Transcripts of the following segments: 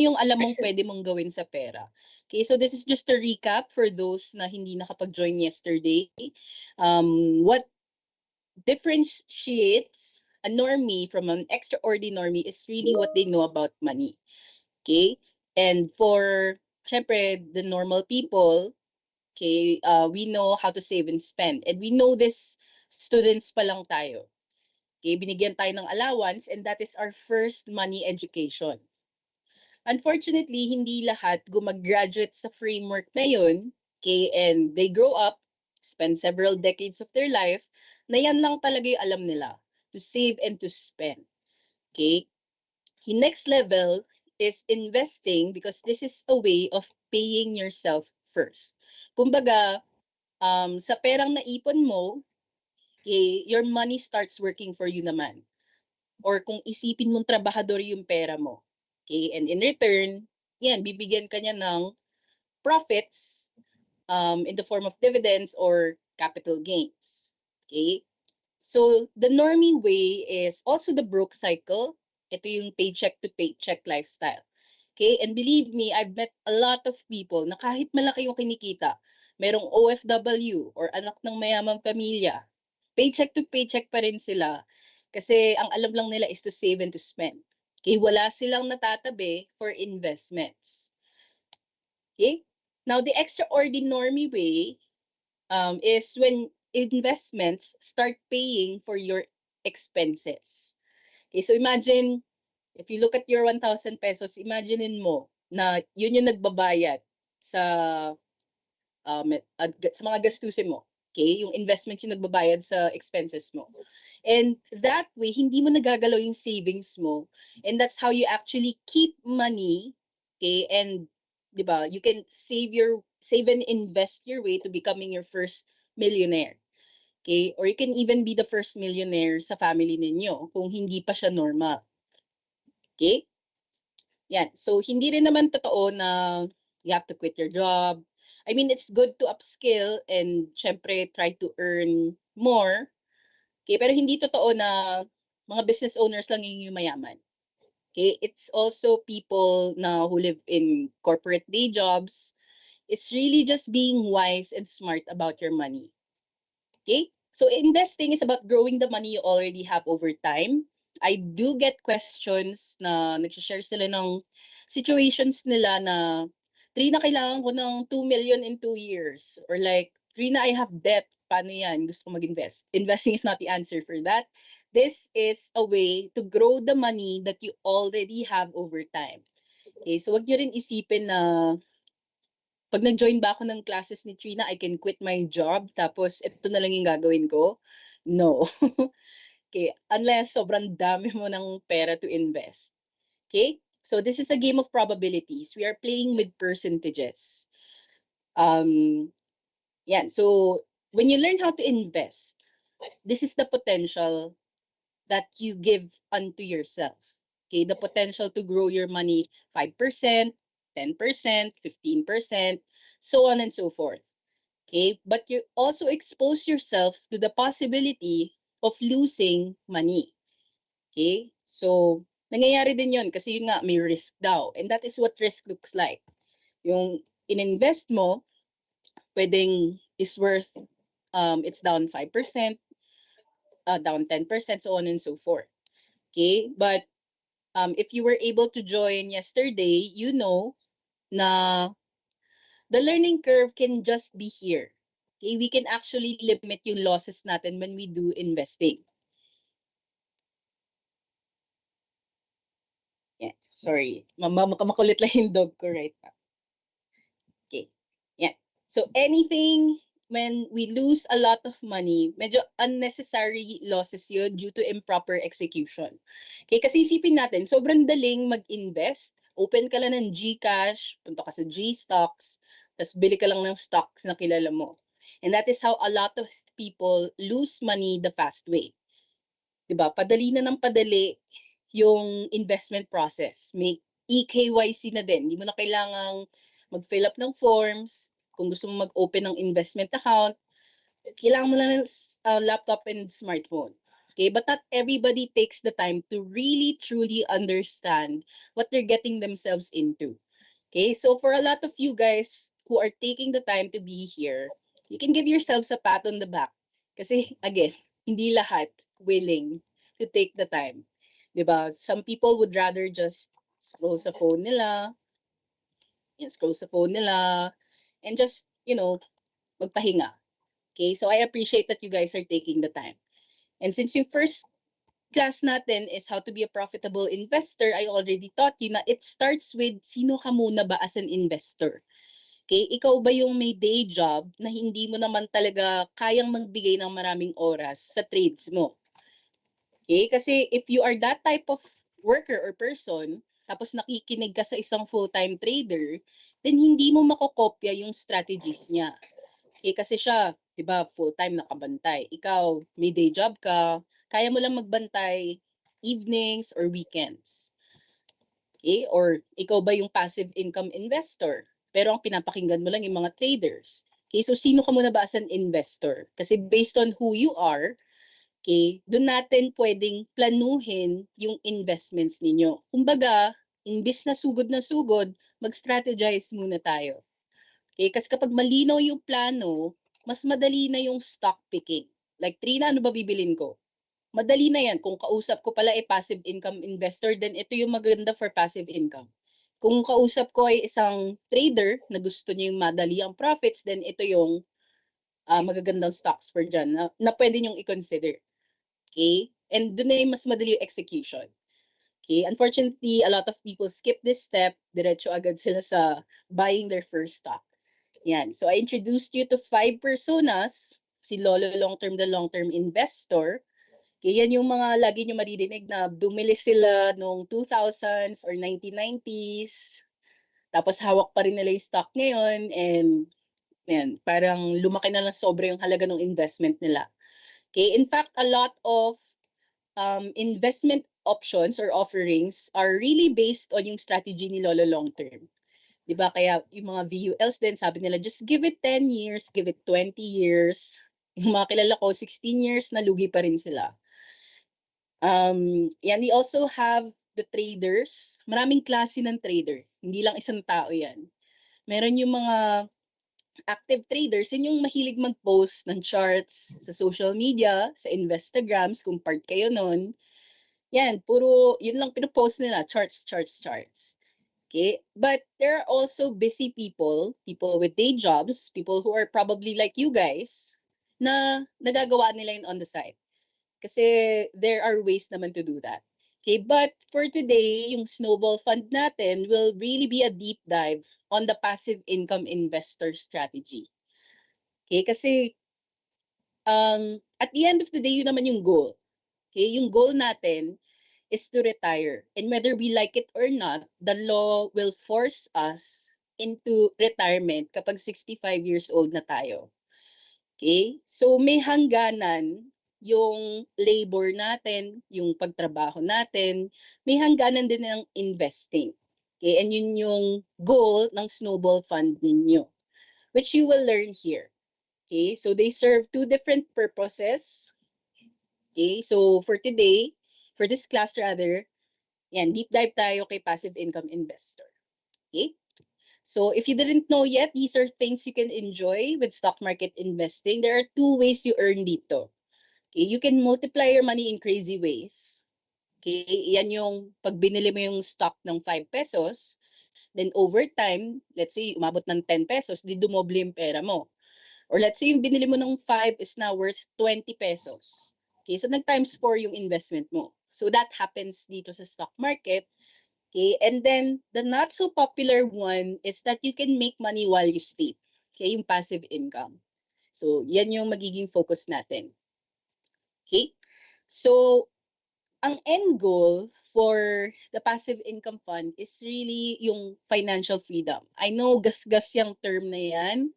yung alam mong pwede mong gawin sa pera. Okay, so this is just a recap for those na hindi nakapag-join yesterday. What differentiates a normie from an extraordinary is really what they know about money. Okay? And for, syempre, the normal people, okay, we know how to save and spend. And we know this, students pa lang tayo. Okay, binigyan tayo ng allowance and that is our first money education. Unfortunately, hindi lahat gumagraduate sa framework na yun, okay, and they grow up, spend several decades of their life, na yan lang talaga yung alam nila, to save and to spend. Okay? Yung next level is investing because this is a way of paying yourself first. Kumbaga, sa perang naipon mo, okay, your money starts working for you naman. Or kung isipin mong trabahador yung pera mo. Okay? And in return, yan, bibigyan ka niya ng profits in the form of dividends or capital gains. Okay? So, the normie way is also the broke cycle. Ito yung paycheck to paycheck lifestyle. Okay? And believe me, I've met a lot of people na kahit malaki yung kinikita, merong OFW or anak ng mayamang pamilya, paycheck to paycheck pa rin sila kasi ang alam lang nila is to save and to spend. Okay? Wala silang natatabi for investments. Okay? Now, the extraordinary way is when investments start paying for your expenses. Okay, so imagine, if you look at your 1,000 pesos, imaginein mo na yun yung nagbabayad sa, sa mga gastusin mo. Okay, yung investment yung nagbabayad sa expenses mo. And that way, hindi mo nagagalaw yung savings mo. And that's how you actually keep money. Okay, and di ba, you can save and invest your way to becoming your first millionaire. Okay? Or you can even be the first millionaire sa family ninyo kung hindi pa siya normal. Okay? Yan. So, hindi rin naman totoo na you have to quit your job. I mean, it's good to upskill and syempre try to earn more. Okay? Pero hindi totoo na mga business owners lang yung mayaman. Okay? It's also people na who live in corporate day jobs. It's really just being wise and smart about your money. Okay? So investing is about growing the money you already have over time. I do get questions na nag-share sila ng situations nila na, Trina, kailangan ko ng 2 million in 2 years. Or like, Trina, I have debt. Paano yan? Gusto ko mag-invest. Investing is not the answer for that. This is a way to grow the money that you already have over time. Okay, so wag nyo rin isipin na pag nag-join ba ako ng classes ni Trina, I can quit my job, tapos ito na lang yung gagawin ko? No. Okay, unless sobrang dami mo ng pera to invest. Okay? So this is a game of probabilities. We are playing with percentages. Yan. So when you learn how to invest, this is the potential that you give unto yourself. Okay, the potential to grow your money 5%, 10%, 15%, so on and so forth. Okay, but you also expose yourself to the possibility of losing money. Okay, so nangyayari din yon kasi yun nga, may risk daw. And that is what risk looks like. Yung ininvest mo, pwedeng is worth, it's down 5%, down 10%, so on and so forth. Okay, but if you were able to join yesterday, you know na the learning curve can just be here. Okay, we can actually limit yung losses natin when we do investing. Yeah, sorry. Makulit lang yung dog ko right now. Okay. Yeah. So anything when we lose a lot of money, medyo unnecessary losses yun due to improper execution. Okay, kasi isipin natin, sobrang daling mag-invest. Open ka lang ng GCash, punta ka sa G-Stocks, tapos bili ka lang ng stocks na kilala mo. And that is how a lot of people lose money the fast way. Diba? Padali na ng padali yung investment process. May EKYC na din. Hindi mo na kailangang mag-fill up ng forms. Kung gusto mo mag-open ng investment account, kailangan mo lang ng laptop and smartphone. Okay, but not everybody takes the time to really truly understand what they're getting themselves into. Okay, so for a lot of you guys who are taking the time to be here, you can give yourselves a pat on the back. Kasi again, hindi lahat willing to take the time. 'Di ba? Some people would rather just scroll sa phone nila, scroll sa phone nila, and just, magpahinga. Okay, so I appreciate that you guys are taking the time. And since yung first class natin is how to be a profitable investor, I already taught you na it starts with sino ka muna ba as an investor. Okay, ikaw ba yung may day job na hindi mo naman talaga kayang magbigay ng maraming oras sa trades mo? Okay, kasi if you are that type of worker or person, tapos nakikinig ka sa isang full-time trader, then hindi mo makokopya yung strategies niya. Okay, kasi siya, 'di ba, full-time nakabantay. Ikaw, may day job ka, kaya mo lang magbantay evenings or weekends. Okay? Or ikaw ba yung passive income investor? Pero ang pinapakinggan mo lang yung mga traders. Okay, so sino ka muna ba as an investor? Kasi based on who you are, okay, doon natin pwedeng planuhin yung investments ninyo. Kumbaga, imbis na sugod, mag-strategize muna tayo. Okay, kasi kapag malinaw yung plano, mas madali na yung stock picking. Like, Trina, ano ba bibilin ko? Madali na yan. Kung kausap ko pala passive income investor, then ito yung maganda for passive income. Kung kausap ko ay isang trader na gusto niya yung madali ang profits, then ito yung magagandang stocks for dyan na pwede niyong i-consider. Okay? And doon na yung mas madali yung execution. Okay? Unfortunately, a lot of people skip this step. Diretso agad sila sa buying their first stock. Yan. So I introduced you to 5 personas. Si Lolo Long-Term, the long-term investor. Kaya yan yung mga lagi nyo maririnig na bumili sila noong 2000s or 1990s. Tapos hawak pa rin nila yung stock ngayon and yan, parang lumaki na lang sobra yung halaga ng investment nila. Okay, in fact, a lot of investment options or offerings are really based on yung strategy ni Lolo Long Term. 'Di ba? Kaya yung mga VULs din, sabi nila, just give it 10 years, give it 20 years. Yung mga kilala ko, 16 years, nalugi pa rin sila. Yan, we also have the traders. Maraming klase ng trader. Hindi lang isang tao yan. Meron yung mga active traders, yun yung mahilig mag-post ng charts sa social media, sa Instagrams, kung part kayo nun. Yan, puro, yun lang pinopost nila, charts, charts, charts. Okay? But there are also busy people, people with day jobs, people who are probably like you guys, na nagagawa nila yun on the side. Kasi there are ways naman to do that. Okay, but for today, yung Snowball Fund natin will really be a deep dive on the passive income investor strategy. Okay, kasi at the end of the day, yun naman yung goal. Okay, yung goal natin is to retire. And whether we like it or not, the law will force us into retirement kapag 65 years old na tayo. Okay? So may hangganan yung labor natin, yung pagtrabaho natin, may hangganan din ng investing. Okay? And yun yung goal ng Snowball Fund ninyo, which you will learn here. Okay? So they serve two different purposes. Okay? So for today, for this class rather, yan, deep dive tayo kay passive income investor. Okay? So if you didn't know yet, these are things you can enjoy with stock market investing. There are two ways you earn dito. Okay, you can multiply your money in crazy ways. Okay, yan yung pag binili mo yung stock ng 5 pesos, then over time, let's say umabot ng 10 pesos, di dumoble yung pera mo. Or let's say yung binili mo ng 5 is now worth 20 pesos. Okay, so nag times 4 yung investment mo. So that happens dito sa stock market. Okay, and then the not so popular one is that you can make money while you sleep. Okay, yung passive income. So, yan yung magiging focus natin. Okay, so ang end goal for the passive income fund is really yung financial freedom. I know gas-gas yung term na yan,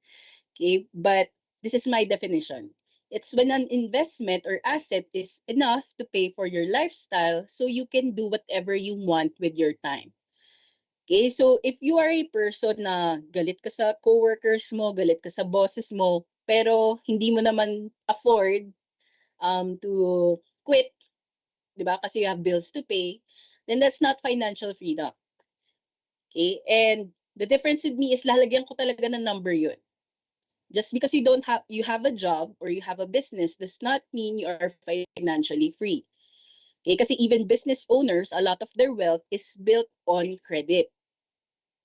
okay, but this is my definition. It's when an investment or asset is enough to pay for your lifestyle so you can do whatever you want with your time. Okay, so if you are a person na galit ka sa coworkers mo, galit ka sa bosses mo, pero hindi mo naman afford to quit, di ba? Kasi you have bills to pay, then that's not financial freedom. Okay? And the difference with me is lalagyan ko talaga ng number yun. Just because you have a job or you have a business does not mean you are financially free. Okay? Kasi even business owners, a lot of their wealth is built on credit.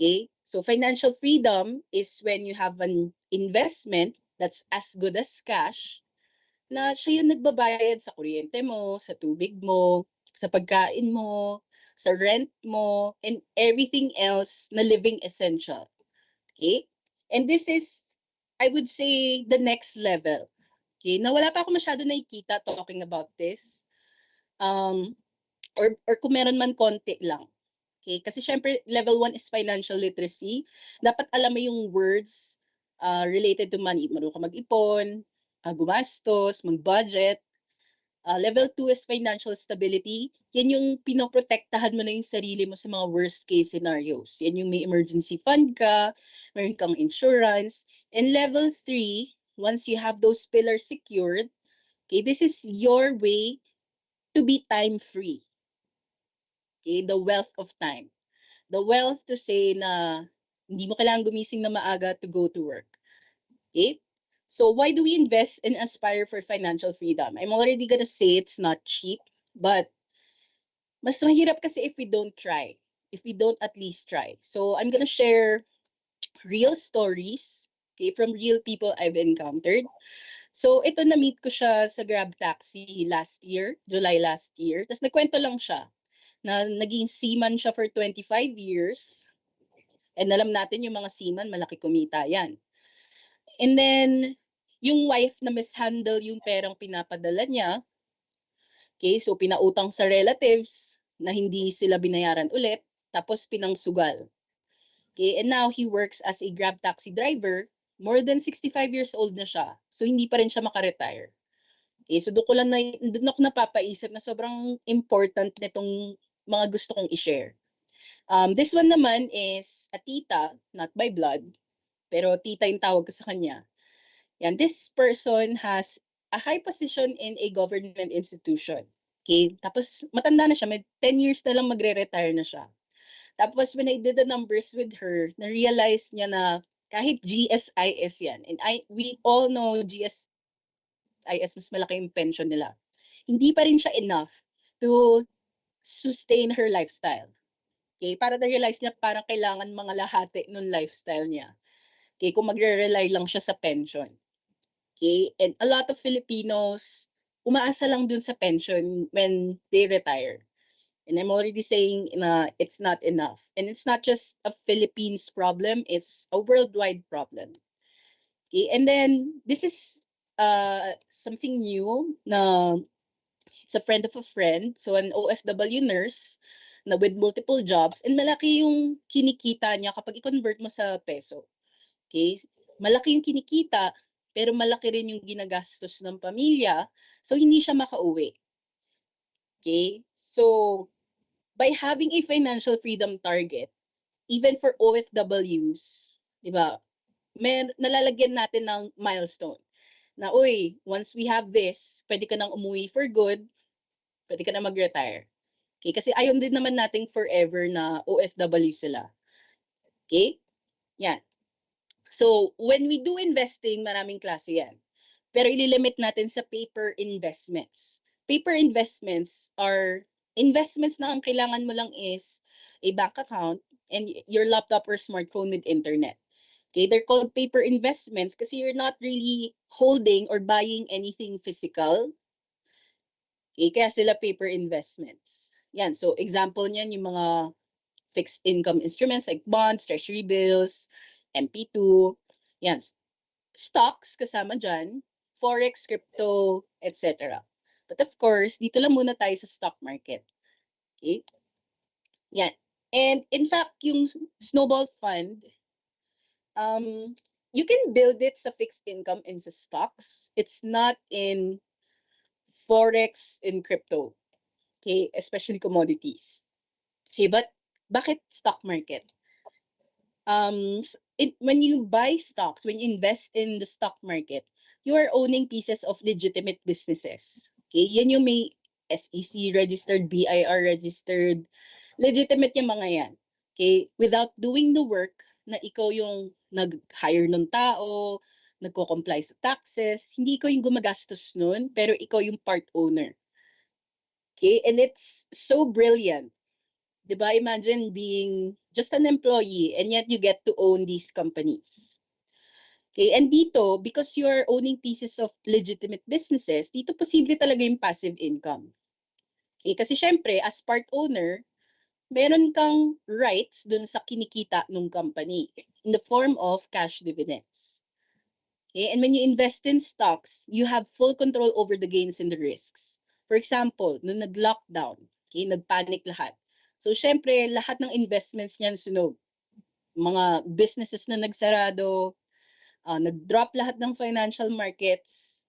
Okay? So financial freedom is when you have an investment that's as good as cash na siya yung nagbabayad sa kuryente mo, sa tubig mo, sa pagkain mo, sa rent mo, and everything else na living essential. Okay? And this is, I would say, the next level. Okay? Na wala pa ako masyado nakikita talking about this. Or kung meron man konti lang. Okay? Kasi syempre, level 1 is financial literacy. Dapat alam mo yung words related to money. Marunong ka mag-ipon, gumastos, mag-budget. Level 2 is financial stability. Yan yung pinoprotektahan mo na yung sarili mo sa mga worst case scenarios. Yan yung may emergency fund ka, meron kang insurance. And level 3, once you have those pillars secured, okay, this is your way to be time free. Okay, the wealth of time. The wealth to say na hindi mo kailangan gumising na maaga to go to work. Okay? So why do we invest and aspire for financial freedom? I'm already gonna say it's not cheap, but mas mahirap kasi if we don't try. If we don't at least try. So I'm gonna share real stories, okay, from real people I've encountered. So ito, na-meet ko siya sa Grab Taxi last year, July last year. Tapos nagkwento lang siya na naging seaman siya for 25 years. And alam natin yung mga seaman, malaki kumita yan. And then, yung wife na mishandle yung perang pinapadala niya, okay, so pinautang sa relatives na hindi sila binayaran ulit, tapos pinangsugal. Okay, and now he works as a Grab taxi driver. More than 65 years old na siya. So hindi pa rin siya makaretire. Okay, so doon ako napapaisip na sobrang important nitong mga gusto kong i-share. This one naman is a tita, not by blood, pero tita yung tawag ko sa kanya. Yan, this person has a high position in a government institution. Okay, tapos matanda na siya, may 10 years na lang magre-retire na siya. Tapos when I did the numbers with her, na-realize niya na kahit GSIS yan, and we all know GSIS, mas malaki yung pension nila. Hindi pa rin siya enough to sustain her lifestyle. Okay, para na-realize niya parang kailangan mga lahati ng lifestyle niya. Okay, kung magre-rely lang siya sa pension. Okay, and a lot of Filipinos umaasa lang dun sa pension when they retire. And I'm already saying na it's not enough. And it's not just a Philippines problem, it's a worldwide problem. Okay, and then this is something new na it's a friend of a friend, so an OFW nurse na with multiple jobs, and malaki yung kinikita niya kapag i-convert mo sa peso. Okay, malaki yung kinikita, pero malaki rin yung ginagastos ng pamilya, so hindi siya makauwi. Okay, so by having a financial freedom target, even for OFWs, di ba, nalalagyan natin ng milestone. Na, uy, once we have this, pwede ka nang umuwi for good, pwede ka na mag-retire. Okay? Kasi ayon din naman nating forever na OFW sila. Okay? Yan. So, when we do investing, maraming klase yan. Pero ililimit natin sa paper investments. Paper investments are investments na ang kailangan mo lang is a bank account and your laptop or smartphone with internet. Okay, they're called paper investments kasi you're not really holding or buying anything physical. Okay, kaya sila paper investments. Yan, so example niyan yung mga fixed income instruments like bonds, treasury bills, MP2, yan, stocks kasama dyan, forex, crypto, etc. But of course, dito lang muna tayo sa stock market. Okay? Yan. And in fact, yung snowball fund, you can build it sa fixed income and sa stocks. It's not in forex and crypto. Okay? Especially commodities. Okay, but bakit stock market? When you buy stocks, when you invest in the stock market, you are owning pieces of legitimate businesses. Okay, yan yung may SEC registered, BIR registered. Legitimate yung mga yan. Okay? Without doing the work na ikaw yung nag-hire ng tao, nagko-comply sa taxes, hindi ikaw yung gumagastos nun, pero ikaw yung part owner. Okay? And it's so brilliant. Diba? Imagine being just an employee and yet you get to own these companies. Okay, and dito, because you're owning pieces of legitimate businesses, dito posible talaga yung passive income. Okay, kasi syempre, as part owner, meron kang rights dun sa kinikita ng company in the form of cash dividends. Okay, and when you invest in stocks, you have full control over the gains and the risks. For example, nung nag-lockdown, okay, nagpanic lahat. So syempre, lahat ng investments niyan sunog. Mga businesses na nagsarado, nag-drop lahat ng financial markets.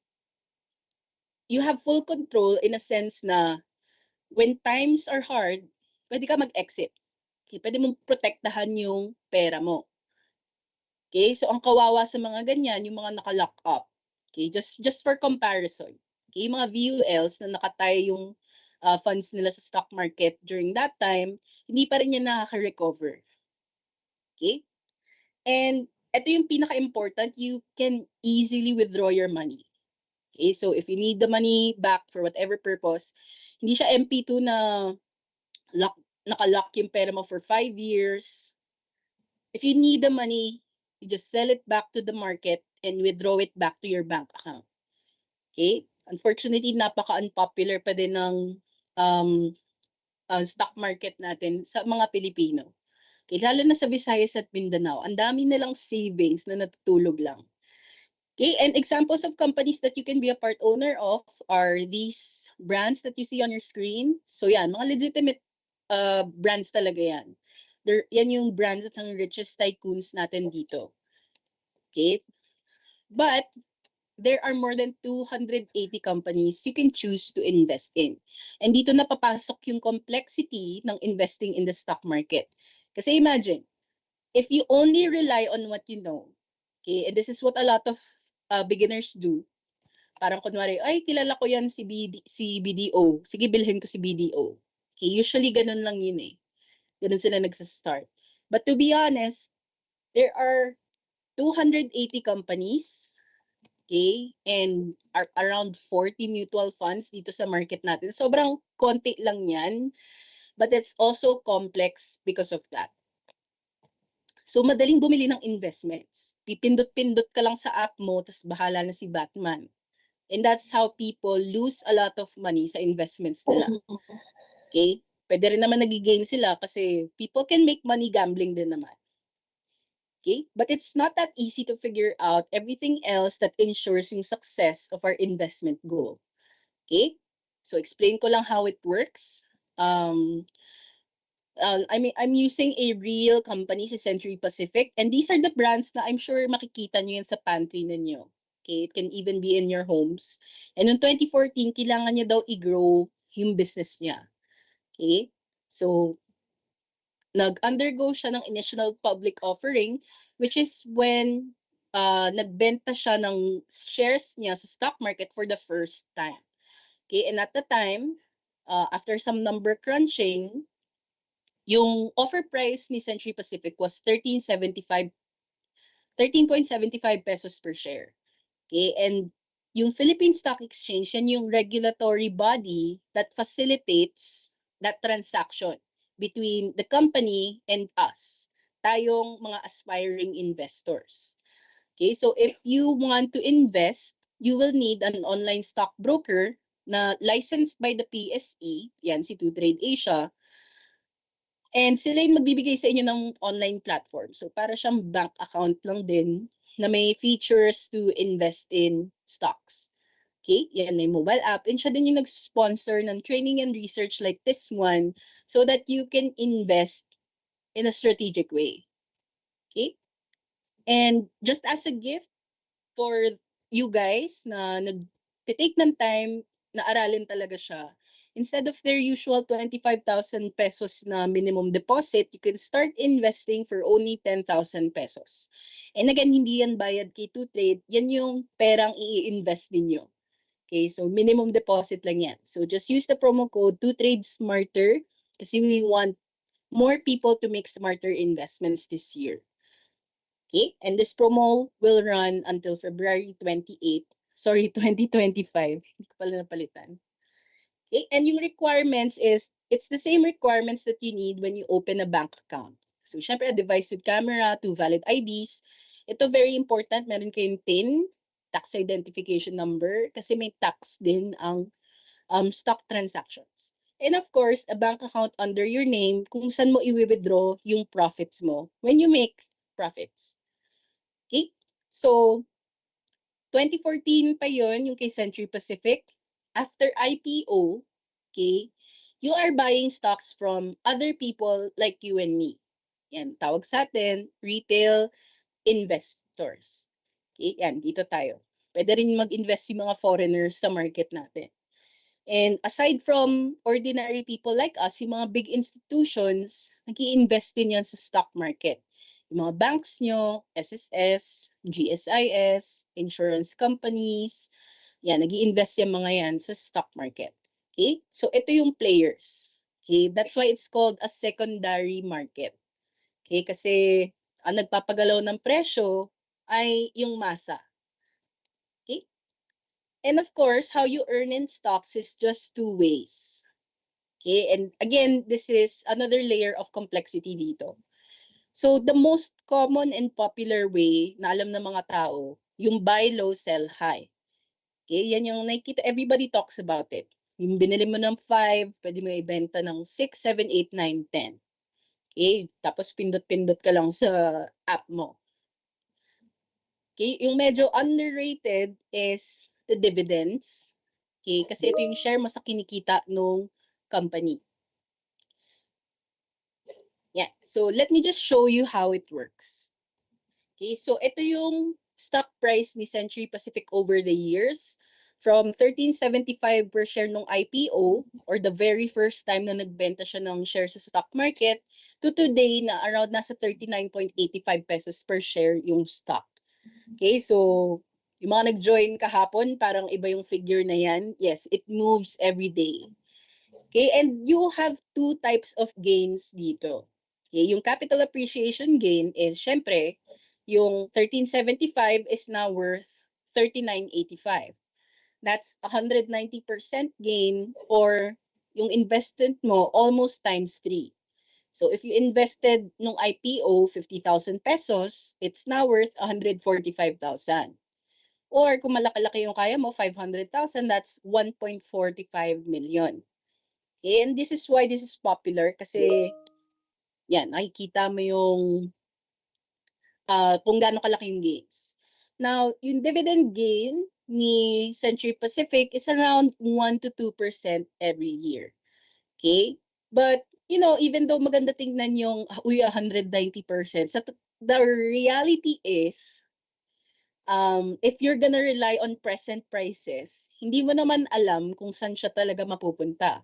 You have full control in a sense na when times are hard, pwede ka mag-exit. Okay, pwede mong protektahan yung pera mo. Okay, so ang kawawa sa mga ganyan, yung mga naka-lock up. Okay, just for comparison. Okay, yung mga VULs na nakatay yung funds nila sa stock market during that time, hindi pa rin yan nakaka-recover. Okay? And ito yung pinaka-important, you can easily withdraw your money. Okay, so if you need the money back for whatever purpose, hindi siya MP2 na naka-lock yung pera mo for 5 years. If you need the money, you just sell it back to the market and withdraw it back to your bank account. Okay? Unfortunately, napaka-unpopular pa din ng stock market natin sa mga Pilipino. Okay, lalo na sa Visayas at Mindanao, ang dami nilang savings na natutulog lang. Okay, and examples of companies that you can be a part owner of are these brands that you see on your screen. So yan, mga legitimate brands talaga yan. Yan yung brands at ang richest tycoons natin dito. Okay, but there are more than 280 companies you can choose to invest in. And dito napapasok yung complexity ng investing in the stock market. Kasi imagine, if you only rely on what you know, okay, and this is what a lot of beginners do. Parang kunwari, ay, kilala ko yan si BDO. Sige, bilhin ko si BDO. Okay, usually ganun lang yun eh. Ganun sila nagsastart. But to be honest, there are 280 companies, okay, and around 40 mutual funds dito sa market natin. Sobrang konti lang yan, but it's also complex because of that. So, madaling bumili ng investments. Pipindot-pindot ka lang sa app mo, tapos bahala na si Batman. And that's how people lose a lot of money sa investments nila. Okay? Pwede rin naman nag-gain sila kasi people can make money gambling din naman. Okay? But it's not that easy to figure out everything else that ensures yung success of our investment goal. Okay? So, explain ko lang how it works. I'm using a real company, si Century Pacific, and these are the brands na I'm sure makikita nyo yan sa pantry ninyo. Okay, it can even be in your homes. And noong 2014, kailangan niya daw i-grow yung business niya. Okay, so nag-undergo siya ng initial public offering, which is when nagbenta siya ng shares niya sa stock market for the first time. Okay, and at the time, after some number crunching, yung offer price ni Century Pacific was 13.75 pesos per share. Okay, and yung Philippine Stock Exchange, yan yung regulatory body that facilitates that transaction between the company and us, tayong mga aspiring investors. Okay, so if you want to invest, you will need an online stockbroker na licensed by the PSE, yan si 2Trade Asia. And sila yung magbibigay sa inyo ng online platform. So para siyang bank account lang din na may features to invest in stocks. Okay, yan, may mobile app. And siya din yung nag-sponsor ng training and research like this one so that you can invest in a strategic way. Okay? And just as a gift for you guys na nag-take ng time na aralin talaga siya, instead of their usual 25,000 pesos na minimum deposit, you can start investing for only 10,000 pesos. And again, hindi yan bayad kay 2Trade, yan yung perang i-invest ninyo. Okay, so minimum deposit lang yan. So just use the promo code to trade smarter kasi we want more people to make smarter investments this year. Okay, and this promo will run until February 28, sorry, 2025. Hindi ko pala napalitan. Okay, and yung requirements is, it's the same requirements that you need when you open a bank account. So, syempre, a device with camera, 2 valid IDs. Ito, very important, meron kayong PIN, tax identification number, kasi may tax din ang stock transactions. And of course, a bank account under your name kung saan mo i-withdraw yung profits mo when you make profits. Okay? So, 2014 pa yon yung kay Century Pacific. After IPO, okay, you are buying stocks from other people like you and me. Yan, tawag sa atin, retail investors. Okay, yan, dito tayo. Pwede rin mag-invest yung mga foreigners sa market natin. And aside from ordinary people like us, yung mga big institutions, nag-i-invest din yan sa stock market. Yung mga banks nyo, SSS, GSIS, insurance companies, yan, nag-i-invest yung mga yan sa stock market. Okay? So, ito yung players. Okay? That's why it's called a secondary market. Okay? Kasi ang nagpapagalaw ng presyo ay yung masa. Okay? And of course, how you earn in stocks is just two ways. Okay, and again, this is another layer of complexity dito. So the most common and popular way na alam ng mga tao, yung buy low, sell high. Okay, yan yung nakikita, everybody talks about it. Yung binili mo ng 5, pwede mo ibenta ng 6, 7, 8, 9, 10. Okay, tapos pindot-pindot ka lang sa app mo. Okay, yung medyo underrated is the dividends. Okay, kasi ito yung share mo sa kinikita ng company. Yeah, so let me just show you how it works. Okay, so ito yung stock price ni Century Pacific over the years. From 13.75 per share nung IPO, or the very first time na nagbenta siya ng share sa stock market, to today na around nasa 39.85 pesos per share yung stock. Okay, so yung mga nag-join kahapon, parang iba yung figure na yan. Yes, it moves every day. Okay, and you have two types of gains dito. Okay, yung capital appreciation gain is, syempre, yung 13.75 is now worth 39.85. That's 190% gain, or yung investment mo almost times 3. So if you invested nung IPO 50,000 pesos, it's now worth 145,000. Or kung malaki-laki yung kaya mo, 500,000, that's 1.45 million. Okay? And this is why this is popular kasi yan, nakikita mo yung kung gaano kalaki yung gains. Now, yung dividend gain ni Century Pacific is around 1 to 2% every year. Okay? But even though maganda tingnan yung 190%, the reality is, if you're gonna rely on present prices, hindi mo naman alam kung saan siya talaga mapupunta.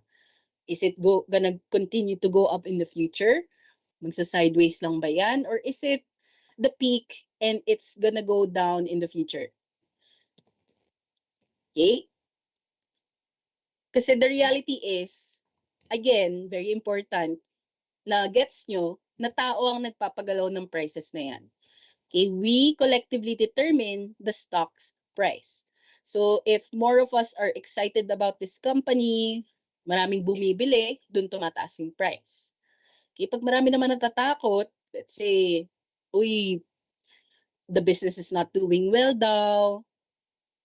Is it gonna continue to go up in the future? Magsa-sideways lang ba yan? Or is it the peak and it's gonna go down in the future? Okay? Kasi the reality is, again, very important, na gets nyo na tao ang nagpapagalaw ng prices na yan. Okay, we collectively determine the stock's price. So if more of us are excited about this company, maraming bumibili, dun tumataas yung price. Okay, pag marami naman natatakot, let's say, uy, the business is not doing well daw,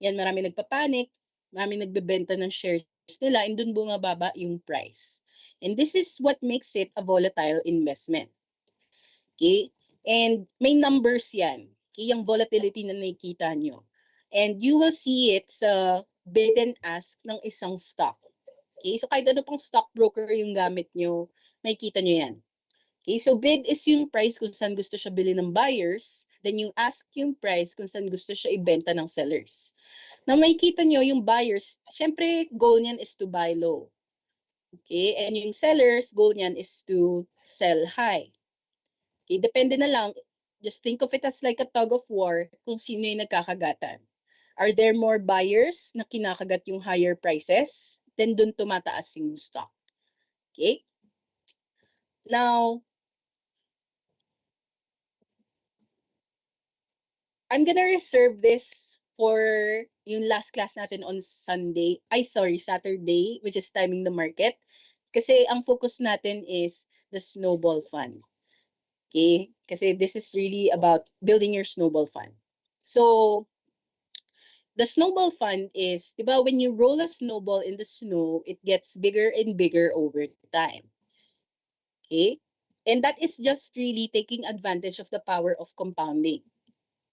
yan, marami nagpapanik, marami nagbebenta ng shares nila, and dun bumababa yung price. And this is what makes it a volatile investment. Okay? And may numbers yan. Okay? Yung volatility na nakikita nyo. And you will see it sa bid and ask ng isang stock. Okay? So kahit ano pang stockbroker yung gamit nyo, makikita nyo yan. Okay? So bid is yung price kung saan gusto siya bili ng buyers. Then yung ask yung price kung saan gusto siya ibenta ng sellers. Na makikita nyo yung buyers, syempre goal niyan is to buy low. Okay? And yung sellers, goal niyan is to sell high. Okay, depende na lang. Just think of it as like a tug of war kung sino yung nagkakagatan. Are there more buyers na kinakagat yung higher prices? Then dun tumataas yung stock. Okay? Now, I'm gonna reserve this for yung last class natin on Saturday, which is timing the market. Kasi ang focus natin is the snowball fund. Okay? Kasi this is really about building your snowball fund. So, the snowball fund is, di ba, when you roll a snowball in the snow, it gets bigger and bigger over time. Okay? And that is just really taking advantage of the power of compounding.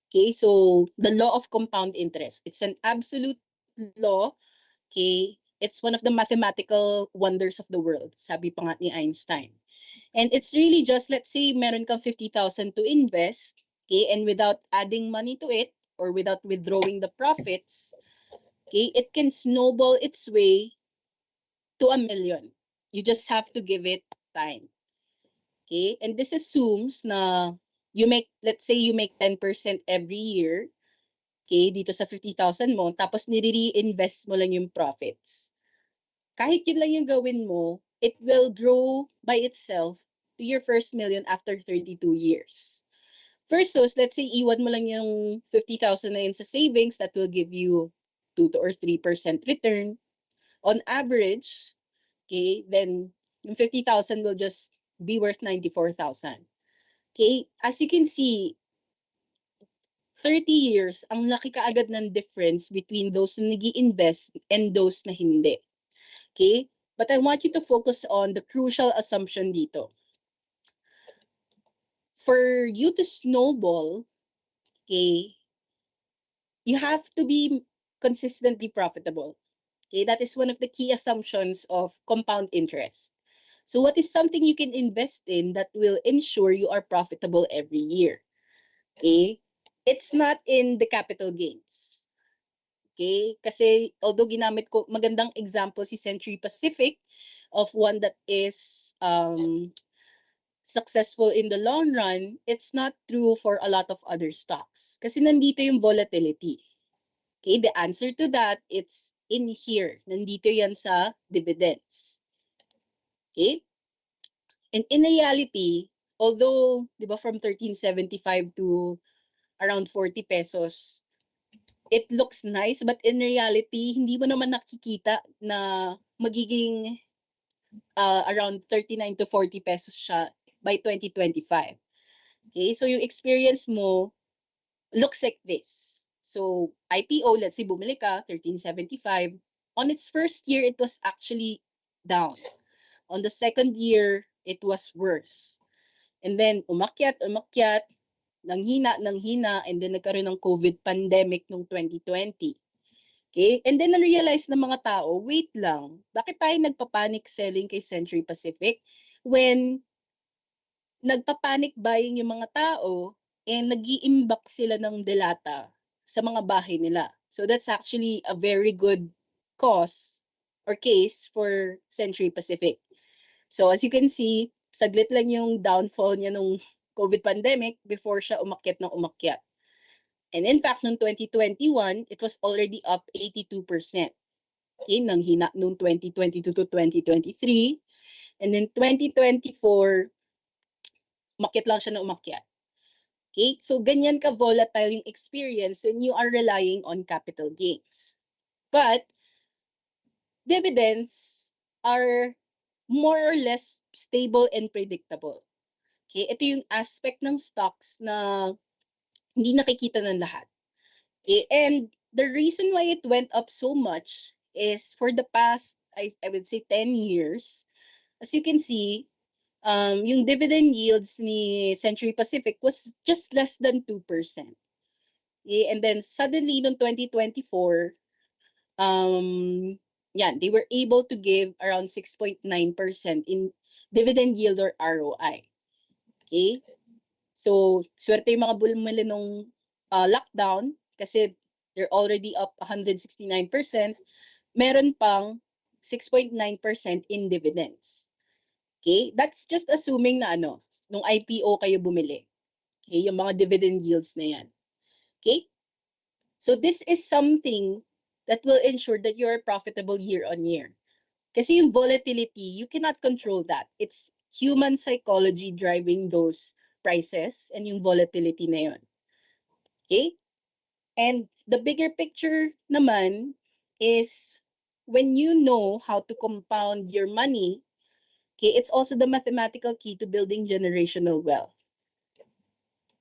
Okay, so the law of compound interest, it's an absolute law. Okay, it's one of the mathematical wonders of the world, sabi pa nga ni Einstein. And it's really just, let's say, meron kang 50,000 to invest, okay, and without adding money to it or without withdrawing the profits, okay, it can snowball its way to 1 million. You just have to give it time. Okay, and this assumes na let's say you make 10% every year, okay, dito sa 50,000 mo, tapos nire-reinvest mo lang yung profits. Kahit yun lang yung gawin mo, it will grow by itself to your first million after 32 years. Versus, let's say, iwan mo lang yung 50,000 na yun sa savings, that will give you 2 or 3% return. On average, okay, then yung 50,000 will just be worth 94,000. Okay, as you can see, 30 years, ang laki kaagad ng difference between those na nag-i-invest and those na hindi. Okay? But I want you to focus on the crucial assumption dito. For you to snowball, okay, you have to be consistently profitable. Okay? That is one of the key assumptions of compound interest. So what is something you can invest in that will ensure you are profitable every year? Okay? It's not in the capital gains. Okay? Kasi although ginamit ko, magandang example si Century Pacific of one that is successful in the long run, it's not true for a lot of other stocks. Kasi nandito yung volatility. Okay? The answer to that, it's in here. Nandito yan sa dividends. Okay? And in reality, although, di ba, from 13.75 to around 40 pesos, it looks nice, but in reality, hindi mo naman nakikita na magiging around 39 to 40 pesos siya by 2025. Okay, so yung experience mo looks like this. So IPO, let's say bumili ka, 13.75. On its first year, it was actually down. On the second year, it was worse. And then umakyat, nanghina, and then nagkaroon ng COVID pandemic noong 2020. Okay? And then na-realize ng mga tao, wait lang, bakit tayo nagpa-panic selling kay Century Pacific when nagpa-panic buying yung mga tao and nag-iimbak sila ng delata sa mga bahay nila. So that's actually a very good cause or case for Century Pacific. So as you can see, saglit lang yung downfall niya nung COVID pandemic before siya umakyat ng umakyat. And in fact, noong 2021, it was already up 82%. Okay, nang hina noong 2022 to 2023. And then 2024, umakyat lang siya na umakyat. Okay, so ganyan ka volatile yung experience when you are relying on capital gains. But dividends are more or less stable and predictable. Okay, ito yung aspect ng stocks na hindi nakikita ng lahat. Okay, and the reason why it went up so much is for the past, I would say 10 years, as you can see, yung dividend yields ni Century Pacific was just less than 2%. Okay, and then suddenly, noong 2024, they were able to give around 6.9% in dividend yield or ROI. Okay? So, swerte yung mga bumili nung lockdown kasi they're already up 169%. Meron pang 6.9% in dividends. Okay? That's just assuming na nung IPO kayo bumili. Okay? Yung mga dividend yields na yan. Okay? So this is something that will ensure that you are profitable year on year. Kasi yung volatility, you cannot control that. It's human psychology driving those prices and yung volatility na yun. Okay? And the bigger picture naman is when you know how to compound your money, okay, it's also the mathematical key to building generational wealth.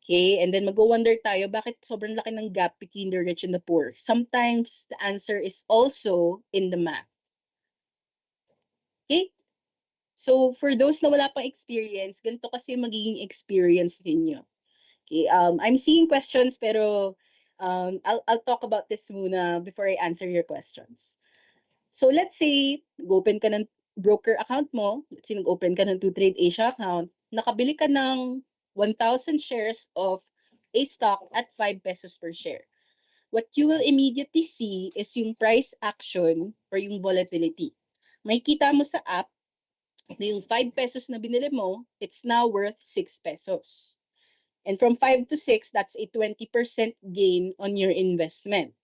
Okay, and then mag-wonder tayo, bakit sobrang laki ng gap between the rich and the poor? Sometimes the answer is also in the math. Okay? So for those na wala pang experience, ganito kasi magiging experience ninyo. Okay, I'm seeing questions pero I'll talk about this muna before I answer your questions. So let's say, nag-open ka ng broker account mo, let's say nag-open ka ng 2Trade Asia account, nakabili ka ng 1,000 shares of a stock at 5 pesos per share. What you will immediately see is yung price action or yung volatility. May kita mo sa app na yung 5 pesos na binili mo, it's now worth 6 pesos. And from 5 to 6, that's a 20% gain on your investment.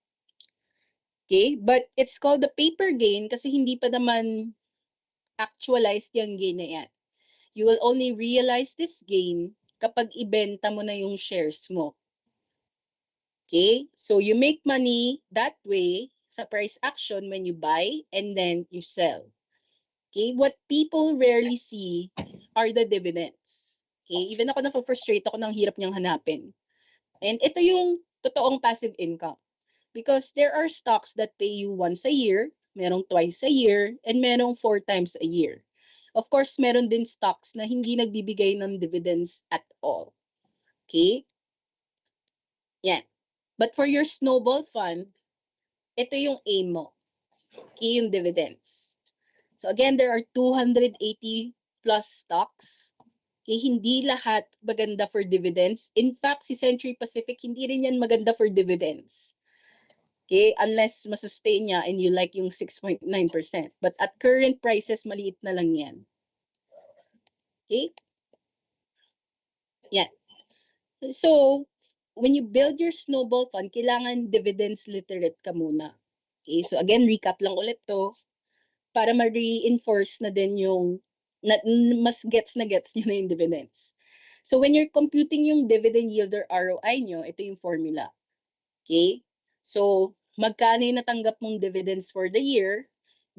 Okay? But it's called the paper gain kasi hindi pa naman actualized yung gain na yan. You will only realize this gain kapag ibenta mo na yung shares mo. Okay? So you make money that way sa price action when you buy and then you sell. Okay? What people rarely see are the dividends. Okay? Even ako na-frustrate ako ng hirap niyang hanapin. And ito yung totoong passive income. Because there are stocks that pay you once a year, merong twice a year, and merong 4 times a year. Of course, meron din stocks na hindi nagbibigay ng dividends at all. Okay? Yan. But for your snowball fund, ito yung aim mo. Okay, yung dividends. So again, there are 280 plus stocks. Okay, hindi lahat maganda for dividends. In fact, si Century Pacific, hindi rin yan maganda for dividends. Okay, unless masustain niya and you like yung 6.9%. But at current prices, maliit na lang yan. Okay? Yan. So, when you build your snowball fund, kailangan dividends literate ka muna. Okay, so again, recap lang ulit to para ma-reinforce na din yung mas gets nyo na yung dividends. So when you're computing yung dividend yield or ROI nyo, ito yung formula. Okay? So, magkano yung natanggap mong dividends for the year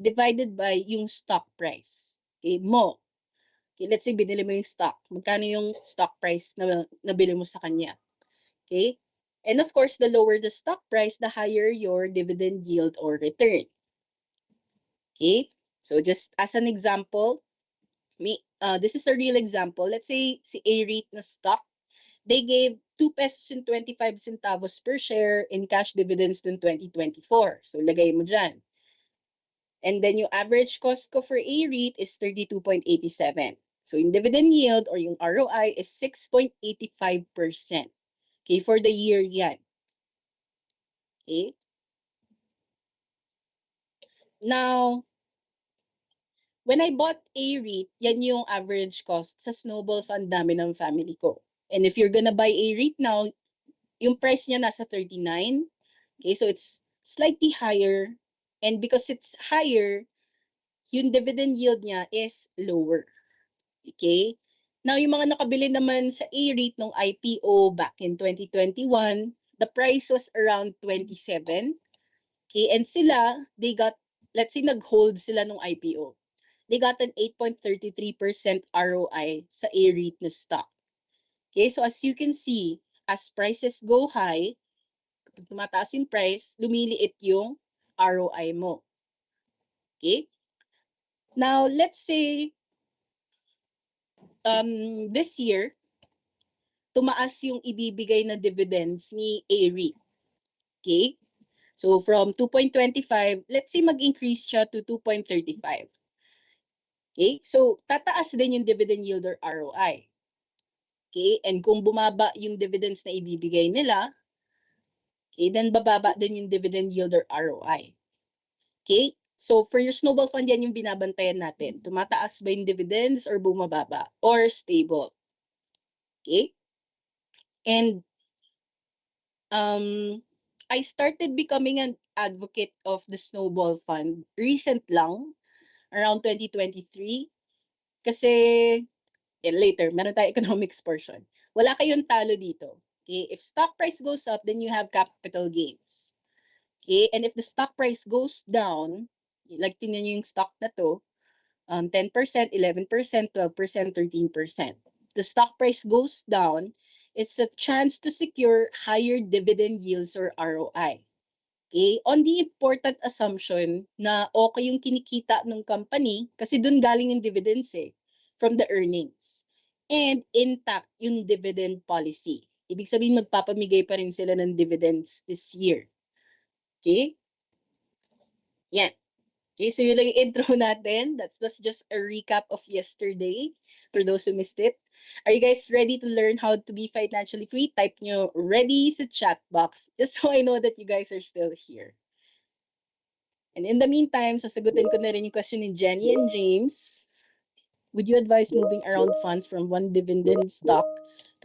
divided by yung stock price. Okay, mo. Okay, let's say binili mo yung stock. Magkano yung stock price na nabili mo sa kanya. Okay? And of course, the lower the stock price, the higher your dividend yield or return. Okay? So just as an example, this is a real example. Let's say si A-REIT na stock, they gave 2 pesos and 25 centavos per share in cash dividends in 2024. So lagay mo dyan. And then yung average cost ko for A-REIT is 32.87. So yung dividend yield or yung ROI is 6.85%. Okay, for the year yan. Okay? Now, when I bought A-REIT, yan yung average cost sa snowball fund namin ng family ko. And if you're gonna buy A-REIT now, yung price niya nasa 39. Okay, so it's slightly higher. And because it's higher, yung dividend yield niya is lower. Okay? Now, yung mga nakabili naman sa A-REIT nung IPO back in 2021, the price was around 27. Okay, and sila, they got, let's say nag-hold sila nung IPO. They got an 8.33% ROI sa A-REIT na stock. Okay, so as you can see, as prices go high, kapag tumataas yung price, lumiliit yung ROI mo. Okay? Now, let's say, this year, tumaas yung ibibigay na dividends ni A-REIT. Okay? So, from 2.25, let's say mag-increase siya to 2.35. Okay? So, tataas din yung dividend yield or ROI. Okay? And kung bumaba yung dividends na ibibigay nila, okay, then bababa din yung dividend yield or ROI. Okay? So, for your snowball fund, yan yung binabantayan natin. Tumataas ba yung dividends or bumababa? Or stable? Okay? And I started becoming an advocate of the Snowball Fund recent lang, around 2023. Kasi, later, meron tayong economics portion. Wala kayong talo dito. Okay? If stock price goes up, then you have capital gains. Okay? And if the stock price goes down, like tingnan nyo yung stock na to, 10%, 11%, 12%, 13%. The stock price goes down, it's a chance to secure higher dividend yields or ROI. Okay? On the important assumption na okay yung kinikita ng company kasi dun galing yung dividends from the earnings. And intact yung dividend policy. Ibig sabihin magpapamigay pa rin sila ng dividends this year. Okay? Yan. Okay, so yun lang yung intro natin. That was just a recap of yesterday for those who missed it. Are you guys ready to learn how to be financially free? Type nyo ready sa chat box just so I know that you guys are still here. And in the meantime, sasagutin ko na rin yung question ni Jenny and James. Would you advise moving around funds from one dividend stock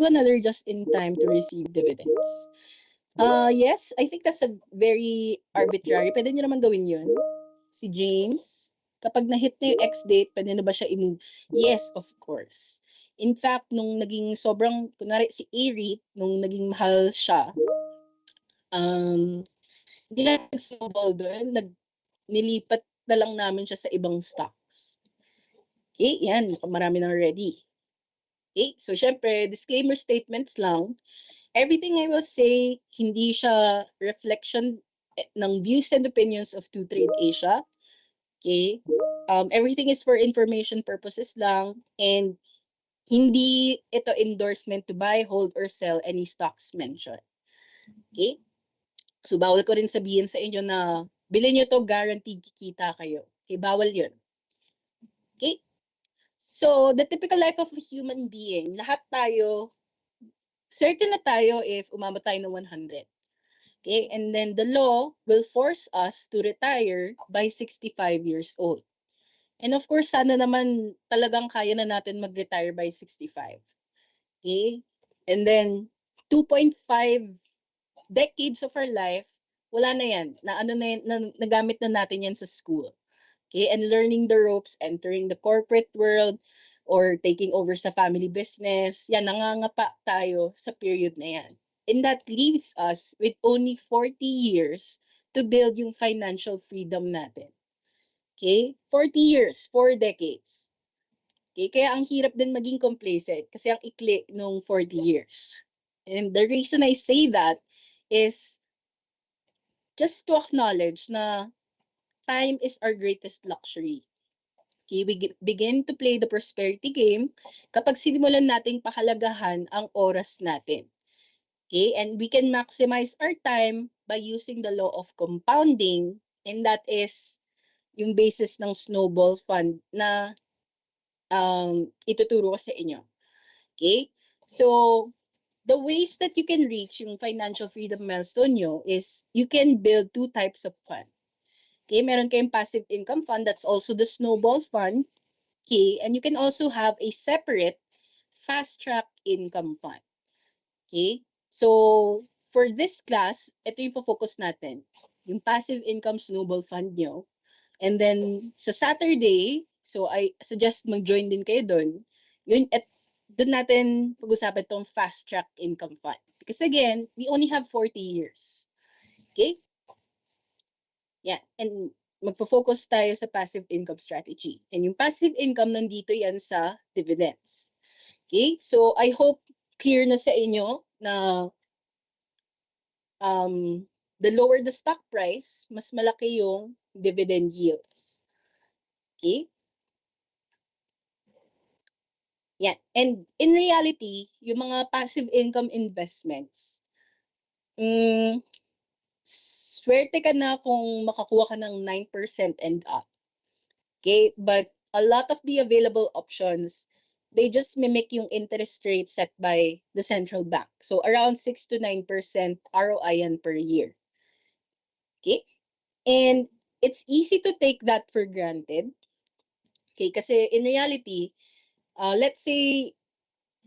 to another just in time to receive dividends? Yes, I think that's a very arbitrary. Pwede nyo naman gawin yun. Si James, kapag na-hit na yung X-date, pwede na ba siya i-move? Yes, of course. In fact, nung naging sobrang, kunwari si A-REIT, nung naging mahal siya, hindi na nag-snowball doon, nilipat na lang namin siya sa ibang stocks. Okay, yan, marami nang ready. Okay, so syempre, disclaimer statements lang. Everything I will say, hindi siya reflection ng views and opinions of 2Trade Asia. Okay? Everything is for information purposes lang and hindi ito endorsement to buy, hold, or sell any stocks mentioned. Okay? So, bawal ko rin sabihin sa inyo na bilhin nyo to, guaranteed kikita kayo. Okay? Bawal yun. Okay? So, the typical life of a human being, lahat tayo, certain na tayo if umabot tayo ng 100. Okay? And then the law will force us to retire by 65 years old. And of course, sana naman talagang kaya na natin mag-retire by 65. Okay? And then, 2.5 decades of our life, wala na yan. Nagamit na natin yan sa school. Okay? And learning the ropes, entering the corporate world, or taking over sa family business, yan, nangangapa tayo sa period na yan. And that leaves us with only 40 years to build yung financial freedom natin. Okay? 40 years, 4 decades. Okay? Kaya ang hirap din maging complacent kasi ang ikli nung 40 years. And the reason I say that is just to acknowledge na time is our greatest luxury. Okay? We begin to play the prosperity game kapag sinimulan nating pahalagahan ang oras natin. Okay? And we can maximize our time by using the law of compounding, and that is yung basis ng snowball fund na ituturo ko sa inyo. Okay? So, the ways that you can reach yung financial freedom milestone nyo is you can build two types of fund. Okay? Meron kayong passive income fund, that's also the snowball fund. Okay? And you can also have a separate fast track income fund. Okay? So, for this class, ito yung focus natin. Yung passive income snowball fund nyo. And then, sa Saturday, so I suggest mag-join din kayo doon. Yun, at doon natin pag-usapan itong fast track income fund. Because again, we only have 40 years. Okay? Yeah. And magfo-focus tayo sa passive income strategy. And yung passive income, nandito yan sa dividends. Okay? So, I hope clear na sa inyo na the lower the stock price, mas malaki yung dividend yields. Okay? Yeah. And in reality, yung mga passive income investments, swerte ka na kung makakuha ka ng 9% and up. Okay? But a lot of the available options, they just mimic yung interest rate set by the central bank. So around 6 to 9% ROI yan per year. Okay? And it's easy to take that for granted. Okay? Kasi in reality, let's say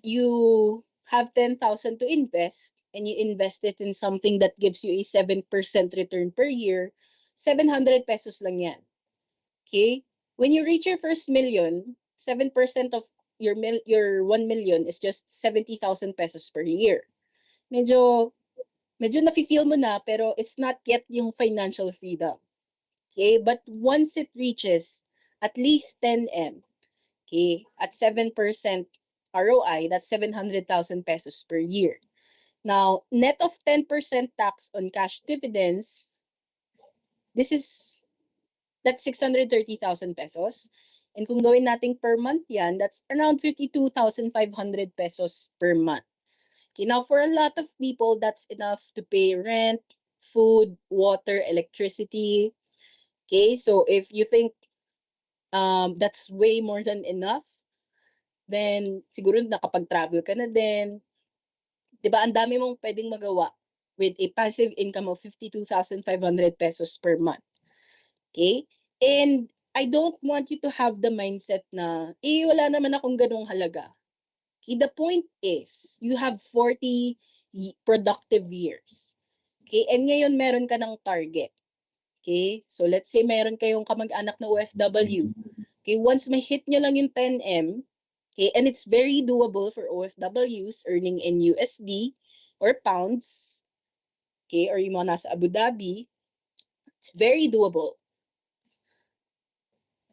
you have 10,000 to invest, and you invest it in something that gives you a 7% return per year, 700 pesos lang yan. Okay? When you reach your first million, 7% of your 1 million is just 70,000 pesos per year. Medyo nafe-feel mo na, pero it's not yet yung financial freedom. Okay? But once it reaches at least 10M, okay, at 7% ROI, that's 700,000 pesos per year. Now, net of 10% tax on cash dividends, that's 630,000 pesos. And kung gawin natin per month yan, that's around 52,500 pesos per month. Okay, now for a lot of people, that's enough to pay rent, food, water, electricity. Okay, so if you think that's way more than enough, then siguro nakapag-travel ka na din. 'Di ba? Ang dami mong pwedeng magawa with a passive income of 52,500 pesos per month. Okay? And I don't want you to have the mindset na, wala naman akong ganung halaga. Okay? The point is, you have 40 productive years. Okay? And ngayon meron ka ng target. Okay? So let's say meron kayong kamag-anak na OFW. Okay? Once may hit nyo lang yung 10M, okay, and it's very doable for OFWs earning in USD or pounds, okay, or yung mga nasa Abu Dhabi, it's very doable.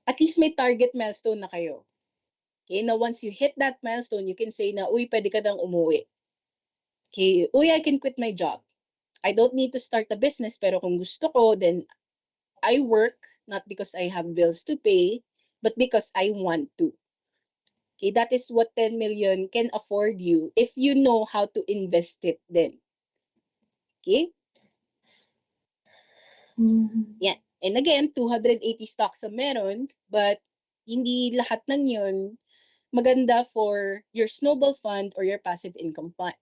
At least may target milestone na kayo. Okay, now once you hit that milestone, you can say na, uy, pwede ka nang umuwi. Okay, uy, I can quit my job. I don't need to start a business, pero kung gusto ko, then I work, not because I have bills to pay, but because I want to. Okay, that is what 10 million can afford you if you know how to invest it then. Okay? Yeah. And again, 280 stocks ang meron, but hindi lahat ng yun maganda for your snowball fund or your passive income fund.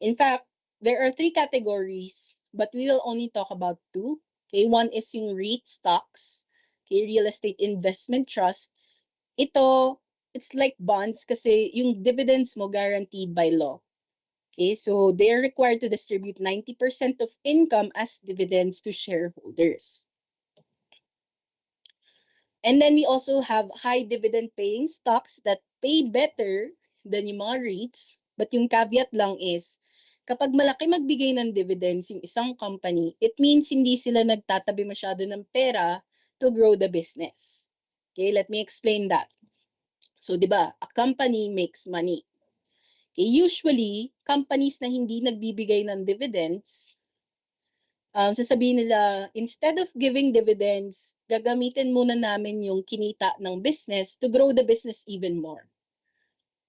In fact, there are 3 categories, but we will only talk about 2. Okay, one is yung REIT stocks, okay, real estate investment trust. Ito, it's like bonds kasi yung dividends mo guaranteed by law. Okay, so they're required to distribute 90% of income as dividends to shareholders. And then we also have high dividend paying stocks that pay better than yung mga REITs. But yung caveat lang is, kapag malaki magbigay ng dividends yung isang company, it means hindi sila nagtatabi masyado ng pera to grow the business. Okay, let me explain that. So, di ba, a company makes money. Okay, usually, companies na hindi nagbibigay ng dividends, sasabihin nila, instead of giving dividends, gagamitin muna namin yung kinita ng business to grow the business even more.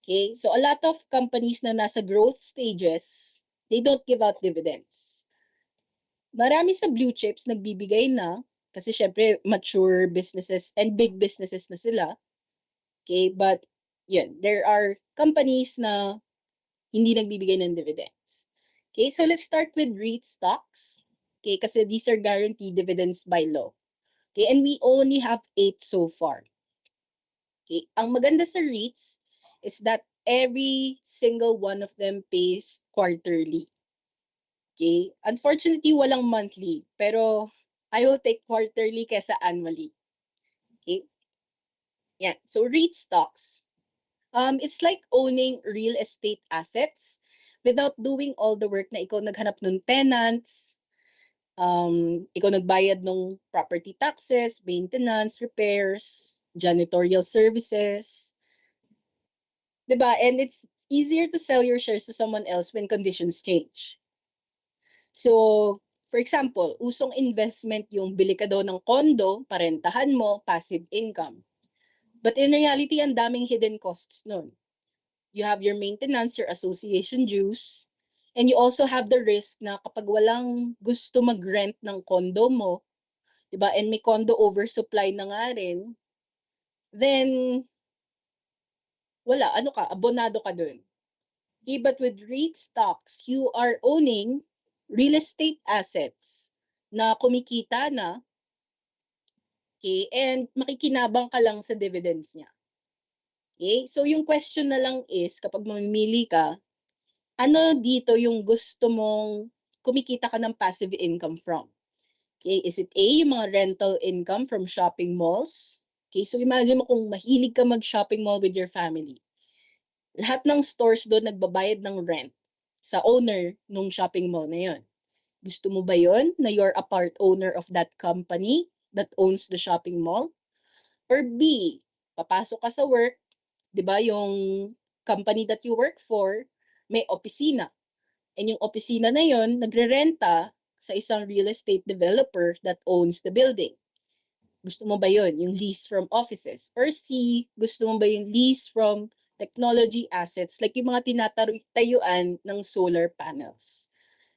Okay, so a lot of companies na nasa growth stages, they don't give out dividends. Marami sa blue chips nagbibigay na, kasi syempre mature businesses and big businesses na sila. Okay, but yun, there are companies na hindi nagbibigay ng dividends. Okay, so let's start with REIT stocks. Okay, kasi these are guaranteed dividends by law. Okay, and we only have 8 so far. Okay, ang maganda sa REITs is that every single one of them pays quarterly. Okay, unfortunately, walang monthly, pero I will take quarterly kesa annually. Okay, yeah, so REIT stocks. It's like owning real estate assets without doing all the work na ikaw naghanap ng tenants, ikaw nagbayad ng property taxes, maintenance, repairs, janitorial services. Diba? And it's easier to sell your shares to someone else when conditions change. So, for example, usong investment yung bili ka daw ng condo, parentahan mo, passive income. But in reality, ang daming hidden costs nun. You have your maintenance, your association dues, and you also have the risk na kapag walang gusto mag-rent ng condo mo, diba, and may condo oversupply na nga rin, then wala, abonado ka dun. Okay, but with REIT stocks, you are owning real estate assets na kumikita na, okay, and makikinabang ka lang sa dividends niya. Okay, so yung question na lang is, kapag mamimili ka, ano dito yung gusto mong kumikita ka ng passive income from? Okay, is it A, yung mga rental income from shopping malls? Okay, so imagine mo kung mahilig ka mag-shopping mall with your family. Lahat ng stores doon nagbabayad ng rent sa owner nung shopping mall na yon. Gusto mo ba yon na you're a part owner of that company that owns the shopping mall? Or B, papasok ka sa work, 'di ba, yung company that you work for, may opisina. And yung opisina na yon nagrerenta sa isang real estate developer that owns the building. Gusto mo ba yon yung lease from offices? Or C, gusto mo ba yung lease from technology assets like yung mga tinatayuan ng solar panels?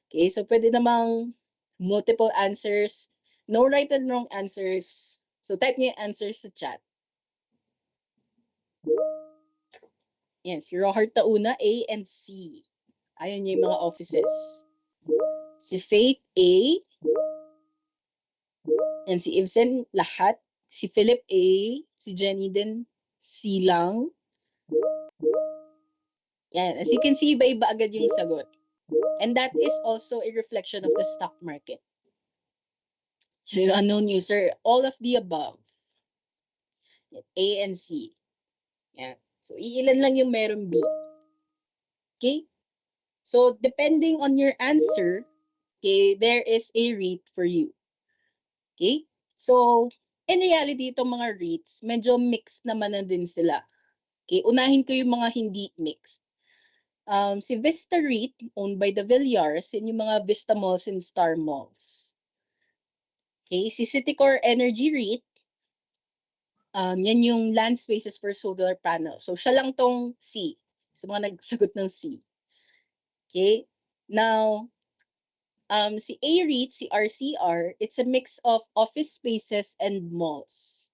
Okay, so pwede namang multiple answers. No right and wrong answers. So type niyo yung answers sa chat. Yan, si Rohart Tauna, A and C. Ayun yung mga offices. Si Faith, A. And si Ibsen, lahat. Si Philip, A. Si Jenny din, C lang. Yan, as you can see, iba-iba agad yung sagot. And that is also a reflection of the stock market. Yung unknown user, all of the above. A and C. Yan. So, iilan lang yung meron B. Okay? So, depending on your answer, okay, there is a rate for you. Okay? So, in reality, itong mga REITs, medyo mixed naman na din sila. Okay? Unahin ko yung mga hindi mixed. Si Vista REIT, owned by the Villars, yun yung mga Vista Malls and Star Malls. Okay? Si Citycore Energy REIT, yan yung land spaces for solar panel. So, siya lang tong C. Sa mga nagsagot ng C. Okay? Now, si A-REIT, si RCR, it's a mix of office spaces and malls.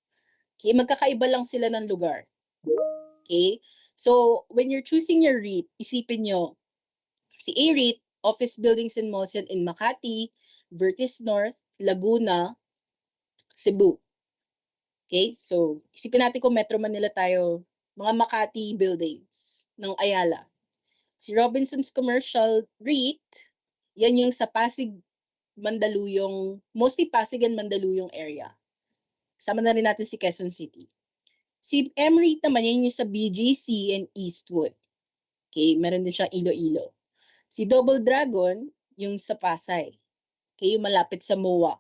Okay? Magkakaiba lang sila ng lugar. Okay? So, when you're choosing your REIT, isipin nyo, si A-REIT, office buildings and malls yan in Makati, Vertis North, Laguna, Cebu. Okay? So, isipin natin kung Metro Manila tayo, mga Makati buildings ng Ayala. Si Robinsons Commercial REIT, yan yung sa Pasig, Mandaluyong, mostly Pasig and Mandaluyong area. Sama na rin natin si Quezon City. Si M-REIT naman, yan yung sa BGC and Eastwood. Okay, meron din siyang Iloilo. Si Double Dragon, yung sa Pasay. Okay, yung malapit sa MOA.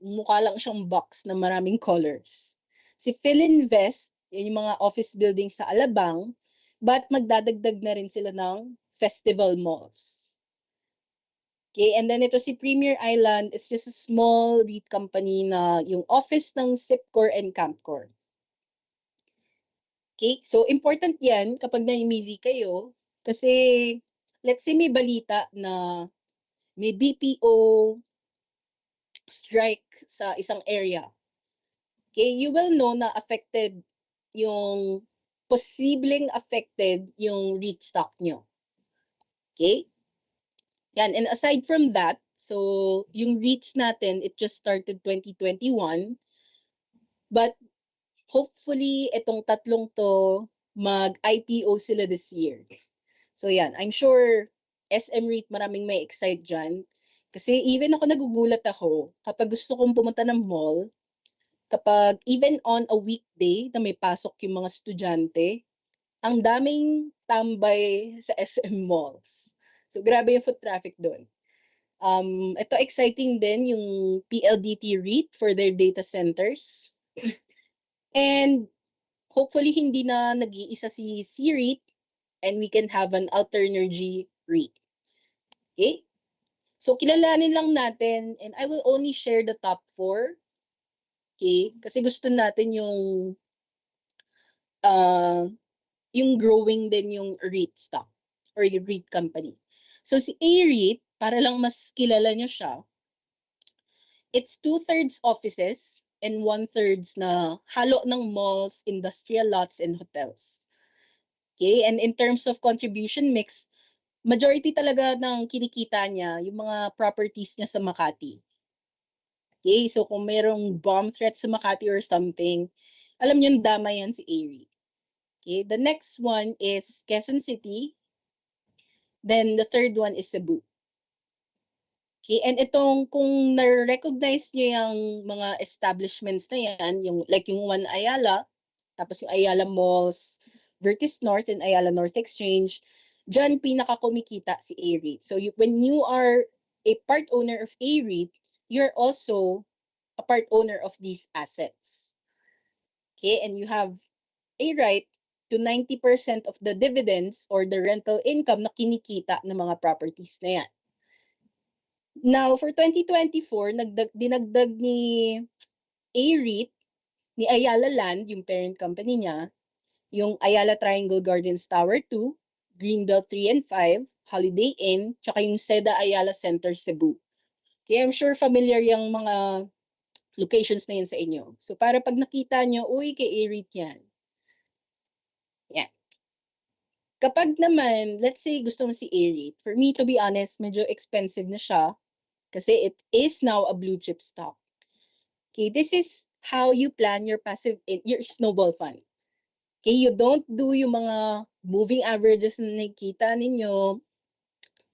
Mukha lang siyang box na maraming colors. Si Philinvest, yan yung mga office buildings sa Alabang, but magdadagdag na rin sila ng festival malls. Okay, and then ito si Premier Island, it's just a small REIT company na yung office ng Sipcor and Campcor. Okay, so important yan kapag namimili kayo kasi let's say may balita na may BPO strike sa isang area. Okay, you will know na affected yung posibleng affected yung REIT stock nyo. Okay? Yan, and aside from that, so yung REITs natin, it just started 2021. But hopefully, itong tatlong to, mag-IPO sila this year. So yan, I'm sure SM REIT maraming may excite dyan. Kasi even ako nagugulat ako kapag gusto kong pumunta ng mall, kapag even on a weekday na may pasok yung mga estudyante, ang daming tambay sa SM malls. So grabe yung foot traffic doon. Ito exciting din yung PLDT REIT for their data centers. And hopefully hindi na nag-iisa si C-REIT and we can have an alternergy REIT. Okay? So kilalanin lang natin and I will only share the top 4. Okay? Kasi gusto natin yung growing din yung REIT stock or yung REIT company. So si A-REIT, para lang mas kilala nyo siya, it's 2/3 offices and 1/3 na halo ng malls, industrial lots, and hotels. Okay, and in terms of contribution mix, majority talaga ng kinikita niya, yung mga properties niya sa Makati. Okay, so kung merong bomb threat sa Makati or something, alam niyo damay yan si A-REIT. Okay, the next one is Quezon City. Then the third one is Cebu. Okay, and itong kung na-recognize nyo yung mga establishments na yan, yung, like yung One Ayala, tapos yung Ayala Malls, Vertis North and Ayala North Exchange, dyan pinaka-kumikita si A-REIT. So when you are a part owner of A-REIT, you're also a part owner of these assets. Okay, and you have a right to 90% of the dividends or the rental income na kinikita ng mga properties na yan. Now, for 2024, dinagdag ni A-REIT, ni Ayala Land, yung parent company niya, yung Ayala Triangle Gardens Tower 2, Greenbelt 3 and 5, Holiday Inn, tsaka yung Seda Ayala Center Cebu. Okay, I'm sure familiar yung mga locations na yun sa inyo. So para pag nakita nyo, uy, kay A-REIT yan. Yan. Kapag naman, let's say gusto mo si A-REIT, for me to be honest, medyo expensive na siya kasi it is now a blue chip stock. Okay, this is how you plan your your snowball fund. Okay, you don't do yung mga moving averages na nakikita ninyo.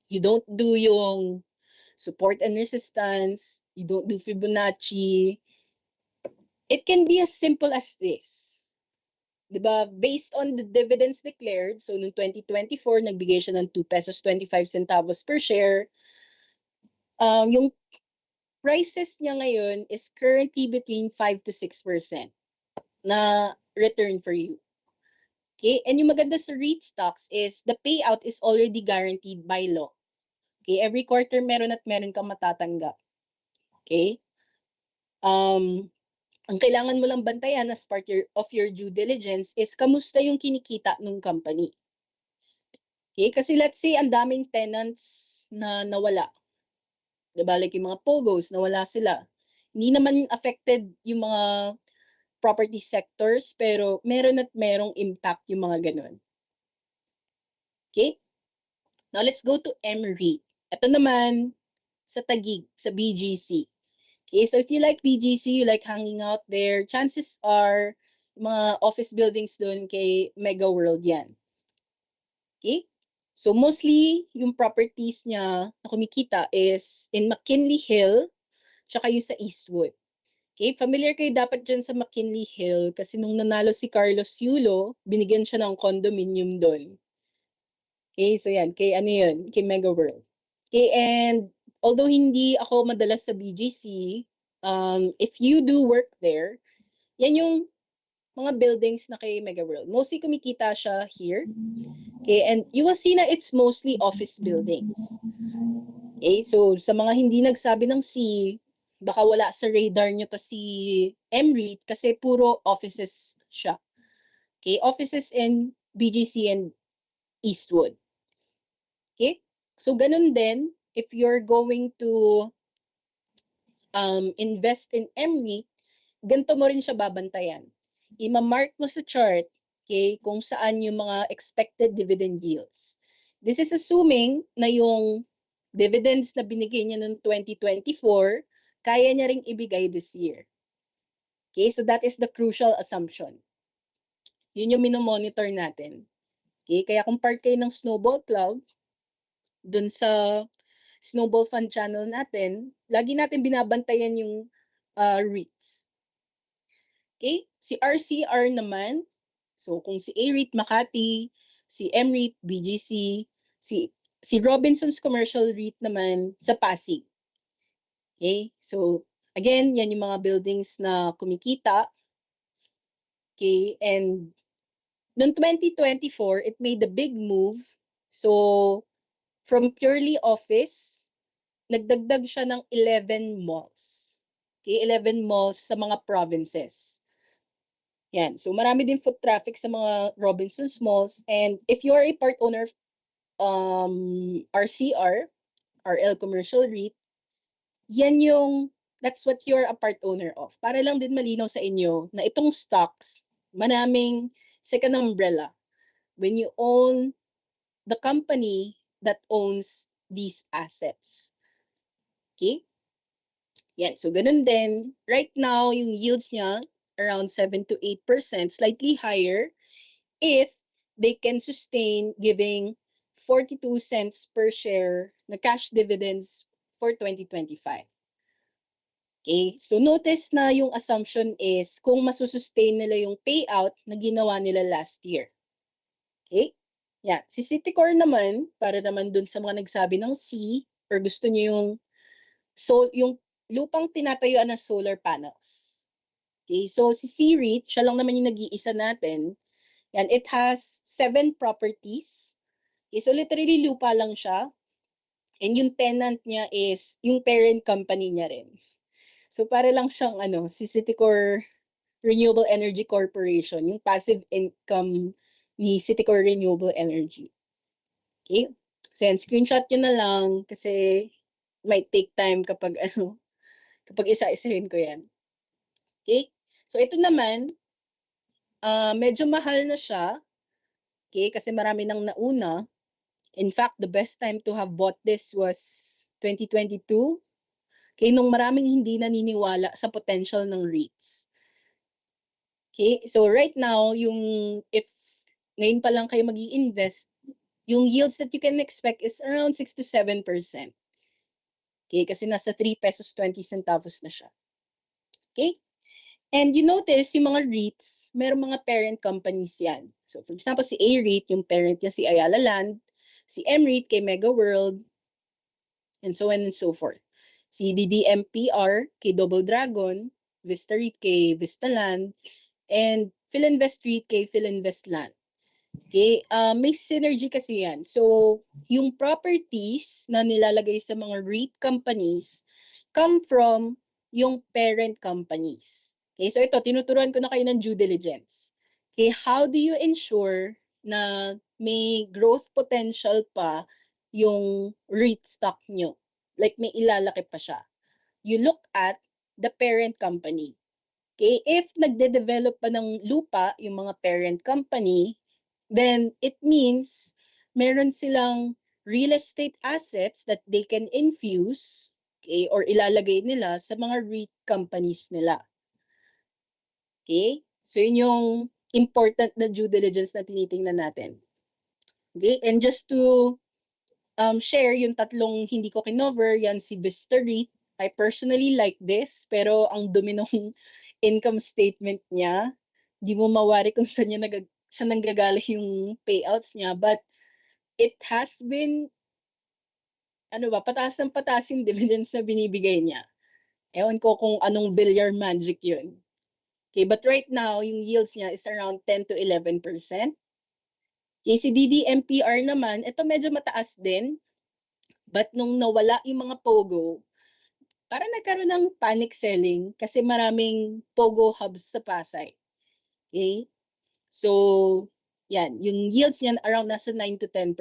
You don't do yung support and resistance. You don't do Fibonacci. It can be as simple as this. Diba? Based on the dividends declared, so noong 2024, nagbigay siya ng 2 pesos 25 centavos per share. Yung prices niya ngayon is currently between 5 to 6% na return for you. Okay? And yung maganda sa REIT stocks is the payout is already guaranteed by law. Okay? Every quarter meron at meron kang matatanggap. Okay? Ang kailangan mo lang bantayan as part of your due diligence is kamusta yung kinikita ng company. Okay? Kasi let's say ang daming tenants na nawala. Diba? Like yung mga POGOs, nawala sila. Hindi naman affected yung mga property sectors, pero meron at merong impact yung mga ganun. Okay? Now, let's go to MREIT. Ito naman, sa Taguig, sa BGC. Okay, so if you like BGC, you like hanging out there, chances are, mga office buildings doon kay Mega World yan. Okay? So mostly, yung properties niya na kumikita is in McKinley Hill, tsaka yung sa Eastwood. Okay, familiar kayo dapat dyan sa McKinley Hill kasi nung nanalo si Carlos Yulo, binigyan siya ng condominium doon. Okay, so yan, kay ano yun, kay Mega World. Okay, and although hindi ako madalas sa BGC, if you do work there, yan yung mga buildings na kay Mega World. Mostly kumikita siya here. Okay, and you will see na it's mostly office buildings. Okay, so sa mga hindi nagsabi ng C, baka wala sa radar nyo to si MREIT kasi puro offices siya. Okay, offices in BGC and Eastwood. Okay, so ganun din, if you're going to invest in MREIT, ganito mo rin siya babantayan. Ima-mark mo sa chart, okay, kung saan yung mga expected dividend yields. This is assuming na yung dividends na binigay niya noong 2024, kaya niya ring ibigay this year. Okay, so that is the crucial assumption. Yun yung minomonitor natin. Okay, kaya kung part kayo ng Snowball Club, dun sa Snowball Fund channel natin, lagi natin binabantayan yung REITs. Okay? Si RCR naman, so kung si A-REIT Makati, si MREIT, BGC, si Robinsons Commercial REIT naman sa Pasig. Okay? So, again, yan yung mga buildings na kumikita. Okay? And noong 2024, it made a big move. So, from purely office, nagdagdag siya ng 11 malls. Okay? 11 malls sa mga provinces. Yan. So marami din foot traffic sa mga Robinsons Malls. And if you are a part owner of RCR, RL Commercial REIT, that's what you're a part owner of. Para lang din malinaw sa inyo na itong stocks, manaming second umbrella. When you own the company that owns these assets. Okay? Yan. So ganun din. Right now, yung yields niya, around 7 to 8%, slightly higher if they can sustain giving 42 cents per share na cash dividends for 2025. Okay, so notice na yung assumption is kung masusustain nila yung payout na ginawa nila last year. Okay? Yeah. Si Citicorp naman, para naman dun sa mga nagsabi ng C, or gusto nyo yung lupang tinatayuan ng solar panels. Okay, so si C-REIT, siya lang naman yung nag-iisa natin. Yan, it has 7 properties. Okay, so literally lupa lang siya. And yung tenant niya is yung parent company niya rin. So para lang siyang si Citicorp Renewable Energy Corporation, yung passive income ni Citicorp Renewable Energy. Okay? So yan, screenshot nyo na lang kasi might take time kapag kapag isa-isahin ko yan. Okay? So ito naman, medyo mahal na siya. Okay? Kasi marami nang nauna. In fact, the best time to have bought this was 2022. Okay? Nung maraming hindi naniniwala sa potential ng REITs. Okay? So right now, if ngayon pa lang kayo mag-i-invest, yung yields that you can expect is around 6 to 7%. Okay? Kasi nasa 3 pesos 20 centavos na siya. Okay? And you notice, yung mga REITs, merong mga parent companies yan. So for example, si A-REIT, yung parent niya si Ayala Land, si M-REIT kay Mega World, and so on and so forth. Si DDMPR kay Double Dragon, Vista REIT kay Vista Land, and Philinvest REIT kay Philinvest Land. Okay, may synergy kasi yan. So, yung properties na nilalagay sa mga REIT companies come from yung parent companies. Okay, so ito, tinuturuan ko na kayo ng due diligence. Okay, how do you ensure na may growth potential pa yung REIT stock nyo? Like may ilalaki pa siya. You look at the parent company. Okay, if nagde-develop pa ng lupa yung mga parent company, then it means meron silang real estate assets that they can infuse, okay, or ilalagay nila sa mga REIT companies nila. Okay? So yun yung important na due diligence na tinitingnan natin. Okay? And just to share yung tatlong hindi ko kinover, yan si Vista REIT. I personally like this, pero ang dumi ng income statement niya, di mo mawari kung saan nanggagaling yung payouts niya. But it has been, pataas ng pataas yung dividends na binibigay niya. Ewan ko kung anong billiard magic yun. Okay, but right now, yung yields niya is around 10 to 11%. Okay, si DDMPR naman, ito medyo mataas din. But nung nawala yung mga POGO, parang nagkaroon ng panic selling kasi maraming POGO hubs sa Pasay. Okay? So, yan. Yung yields niyan around nasa 9 to 10%.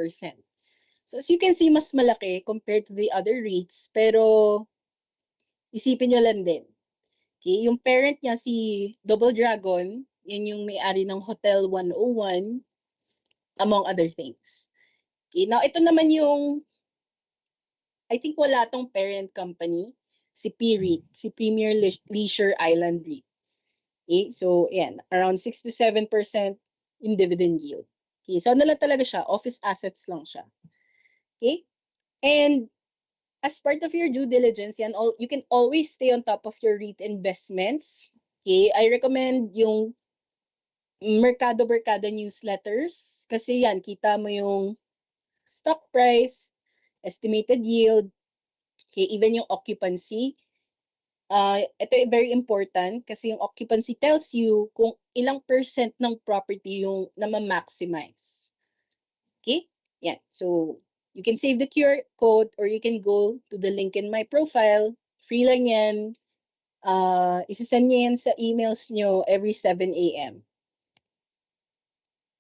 So, as you can see, mas malaki compared to the other REITs. Pero, isipin nyo lang din. Okay? Yung parent niya, si Double Dragon, yan yung may-ari ng Hotel 101, among other things. Okay? Now, ito naman yung, I think wala tong parent company, si PREIT, si Premier Leisure Island REIT. Okay? So, yan, around 6 to 7% in dividend yield. Okay? So, ano lang talaga siya? Office assets lang siya. Okay? And as part of your due diligence, you can always stay on top of your REIT investments. Okay? I recommend yung Mercado newsletters kasi yan, kita mo yung stock price, estimated yield, okay, even yung occupancy. Ito ay very important kasi yung occupancy tells you kung ilang percent ng property yung na-maximize. Okay? Yan. So, you can save the QR code or you can go to the link in my profile. Free lang yan. Isasend niya yan sa emails nyo every 7 a.m.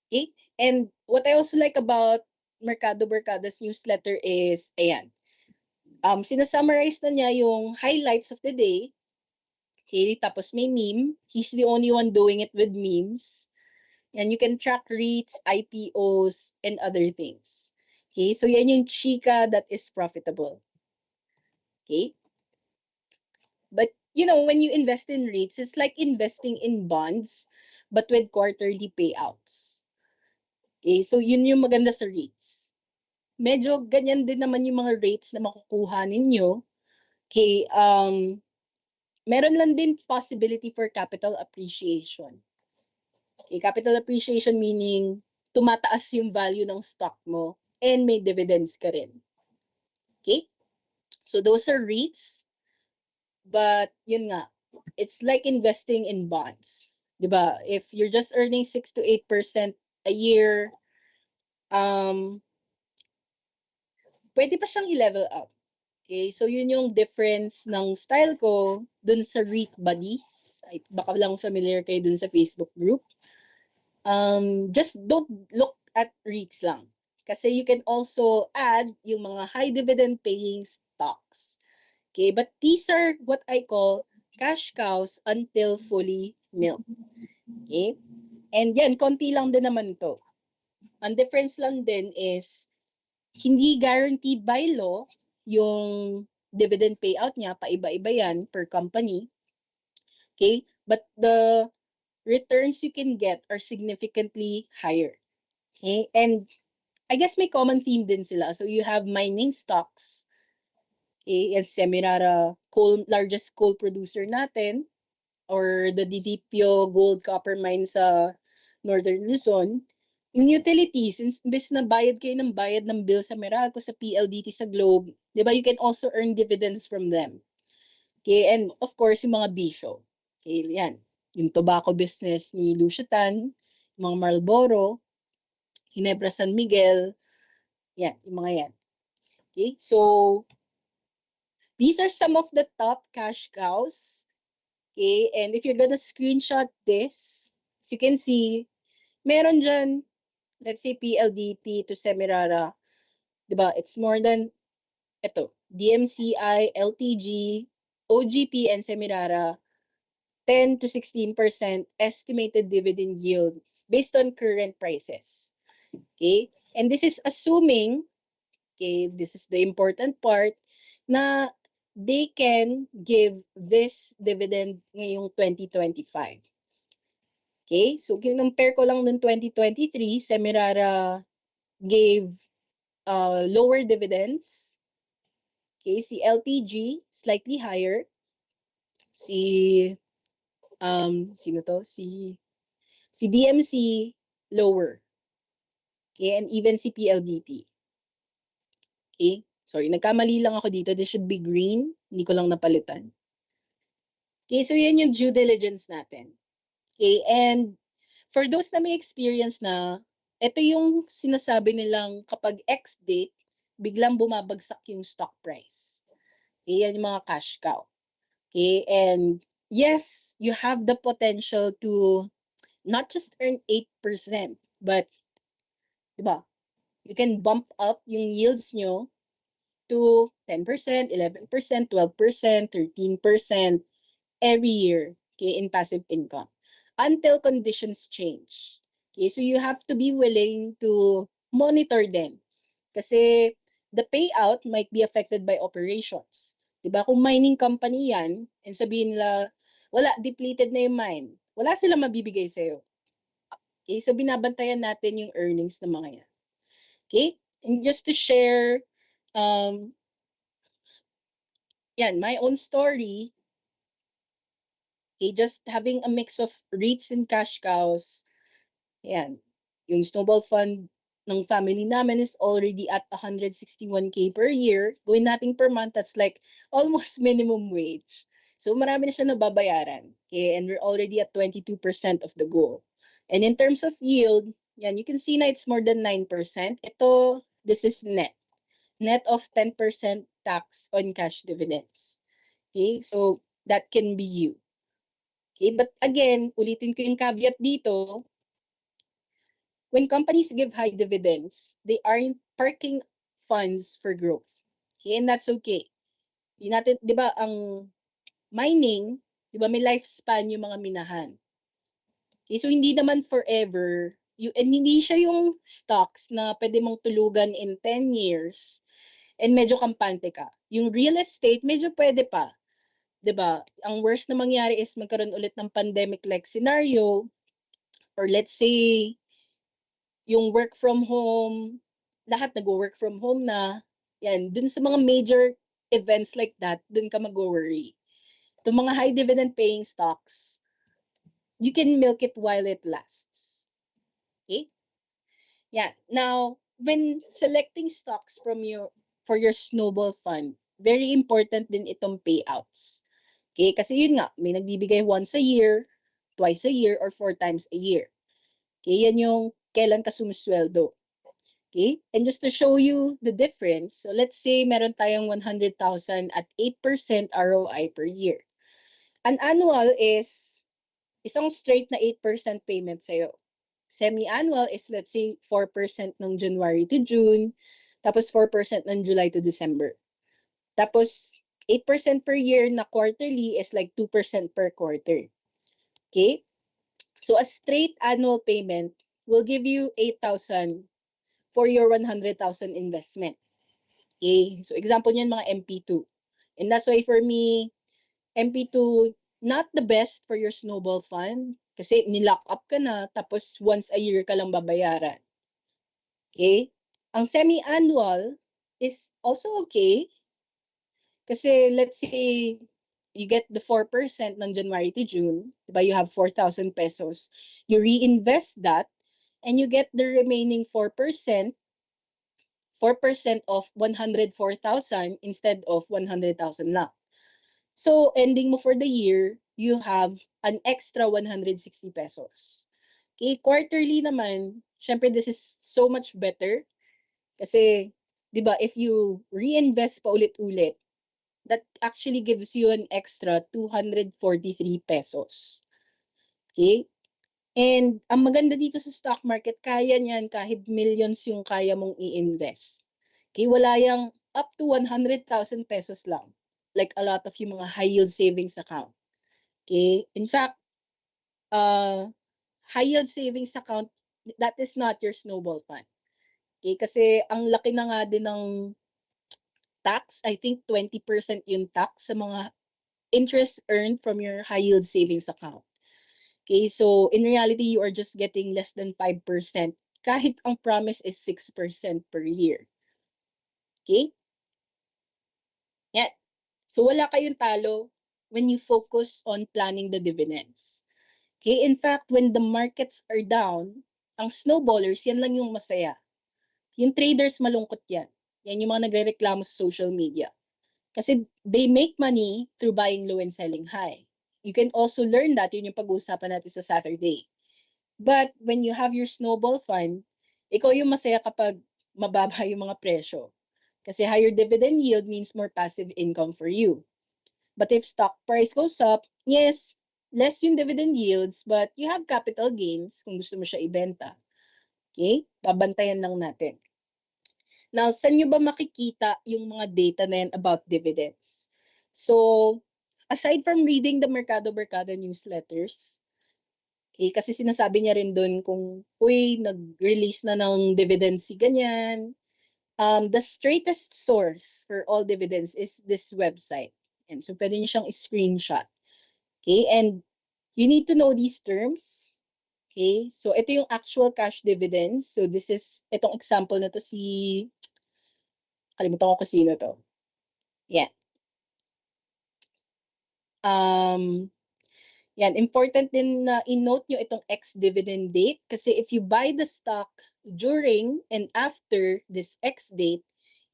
Okay? And what I also like about Mercado's newsletter is, ayan, sinasummarize na niya yung highlights of the day. Okay? Tapos may meme. He's the only one doing it with memes. And you can track REITs, IPOs, and other things. Okay? So yan yung chika that is profitable. Okay? But when you invest in REITs, it's like investing in bonds, but with quarterly payouts. Okay, so yun yung maganda sa REITs. medyo ganyan din naman yung mga rates na makukuha ninyo. Okay, meron lang din possibility for capital appreciation. Okay, capital appreciation meaning tumataas yung value ng stock mo and may dividends ka rin. Okay? So those are REITs, but yun nga, it's like investing in bonds. 'Di ba? If you're just earning 6 to 8% a year, pwede pa siyang i-level up. Okay, so yun yung difference ng style ko dun sa REIT Buddies. Ay, baka lang familiar kayo dun sa Facebook group. Just don't look at REITs lang. Kasi you can also add yung mga high dividend paying stocks. Okay, but these are what I call cash cows until fully milked. Okay? And yan, konti lang din naman to. Ang difference lang din is hindi guaranteed by law yung dividend payout niya, paiba-iba yan per company. Okay? But the returns you can get are significantly higher. Okay? And I guess may common theme din sila. So you have mining stocks. Okay? And Semirara, largest coal producer natin, or the Didipio gold copper mine sa Northern Luzon. Yung utilities, since imbes na bayad kayo ng bayad ng bill sa Meralco, sa PLDT, sa Globe, di ba, you can also earn dividends from them. Okay, and of course, yung mga bisyo. Okay, yan. Yung tobacco business ni Lucia Tan, yung mga Marlboro, Ginebra San Miguel, yan, yung mga yan. Okay, so these are some of the top cash cows. Okay, and if you're gonna screenshot this, as you can see, meron dyan, let's say PLDT to Semirara, diba? It's more than, ito, DMCI, LTG, OGP, and Semirara, 10 to 16% estimated dividend yield based on current prices. Okay? And this is assuming, okay, this is the important part, na they can give this dividend ngayong 2025. Okay? So, compare ko lang noong 2023, Semirara gave lower dividends. Okay? Si LTG, slightly higher. Si, sino to? Si DMC, lower. Okay? And even si PLDT. Okay? Sorry, nagkamali lang ako dito. This should be green. Hindi ko lang napalitan. Okay, so yan yung due diligence natin. Okay, and for those na may experience na, ito yung sinasabi nilang kapag X date, biglang bumabagsak yung stock price. Okay, yan yung mga cash cow. Okay, and yes, you have the potential to not just earn 8%, but, di ba, you can bump up yung yields nyo to 10%, 11%, 12%, 13% every year, okay, in passive income until conditions change. Okay, so you have to be willing to monitor them kasi the payout might be affected by operations. 'Di ba? Kung mining company 'yan and sabihin nila wala, depleted na yung mine, wala silang mabibigay sa'yo. Okay, so binabantayan natin yung earnings ng mga yan. Okay, and just to share yan, my own story. Okay, just having a mix of REITs and cash cows. Yan. Yung snowball fund ng family namin is already at 161K per year. Gawin natin per month, that's like almost minimum wage. So marami na siya nababayaran. Okay, and we're already at 22% of the goal. And in terms of yield, yan, you can see na it's more than 9%. Ito, this is net. Net of 10% tax on cash dividends. Okay, so that can be you. Okay, but again, ulitin ko yung caveat dito. When companies give high dividends, they aren't parking funds for growth. Okay, and that's okay. Di natin, 'di ba, ang mining, 'di ba, may lifespan yung mga minahan. Okay, so hindi naman forever. And hindi siya yung stocks na pwede mong tulugan in 10 years and medyo kampante ka. Yung real estate, medyo pwede pa. 'Di ba? Ang worst na mangyari is magkaroon ulit ng pandemic-like scenario, or let's say yung work from home lahat nag-work from home na. Yan, dun sa mga major events like that, dun ka mag-worry. Itong mga high dividend paying stocks, you can milk it while it lasts. Okay? Yeah. Now, when selecting stocks for your snowball fund, very important din itong payouts. Okay? Kasi yun nga, may nagbibigay once a year, twice a year, or 4 times a year. Okay? Yan yung kailan ka sumusweldo. Okay? And just to show you the difference, so let's say meron tayong 100,000 at 8% ROI per year. An annual is isang straight na 8% payment sa'yo. Semi-annual is let's say 4% ng January to June, tapos 4% ng July to December. Tapos 8% per year na quarterly is like 2% per quarter. Okay? So a straight annual payment will give you 8,000 for your 100,000 investment. Okay? So example niyan mga MP2. And that's why for me, MP2 not the best for your snowball fund kasi nilock up ka na tapos once a year ka lang babayaran. Okay? Ang semi-annual is also okay kasi let's say you get the 4% ng January to June, diba? You have 4,000 pesos. You reinvest that and you get the remaining 4% of 104,000 instead of 100,000 lang. So, ending mo for the year, you have an extra 160 pesos. Okay, quarterly naman, syempre this is so much better kasi, di ba, if you reinvest pa ulit-ulit, that actually gives you an extra 243 pesos. Okay? And ang maganda dito sa stock market, kaya niyan kahit millions yung kaya mong i-invest. Okay, wala yang up to 100,000 pesos lang. Like a lot of yung mga high yield savings account. Okay? In fact, high yield savings account, that is not your snowball fund. Okay? Kasi ang laki na nga din ng tax. I think 20% yung tax sa mga interest earned from your high yield savings account. Okay? So, in reality, you are just getting less than 5% kahit ang promise is 6% per year. Okay? Yan. So, wala kayong talo when you focus on planning the dividends. Okay, in fact, when the markets are down, ang snowballers, yan lang yung masaya. Yung traders, malungkot yan. Yan yung mga nagre-reklamo sa social media. Kasi they make money through buying low and selling high. You can also learn that, yun yung pag-uusapan natin sa Saturday. But when you have your snowball fund, ikaw yung masaya kapag mababa yung mga presyo. Kasi higher dividend yield means more passive income for you. But if stock price goes up, yes, less yung dividend yields, but you have capital gains kung gusto mo siya ibenta. Okay? Babantayan lang natin. Now, saan nyo ba makikita yung mga data na yan about dividends? So, aside from reading the Mercado newsletters, okay, kasi sinasabi niya rin doon kung, uy, nag-release na ng dividends si ganyan. The straightest source for all dividends is this website. And so, pwede nyo siyang screenshot. Okay, and you need to know these terms. Okay, so ito yung actual cash dividends. So this is, itong example na to kalimutan ko kung sino to. Yeah. Yan, important din na i-note nyo itong ex-dividend date kasi if you buy the stock during and after this X date,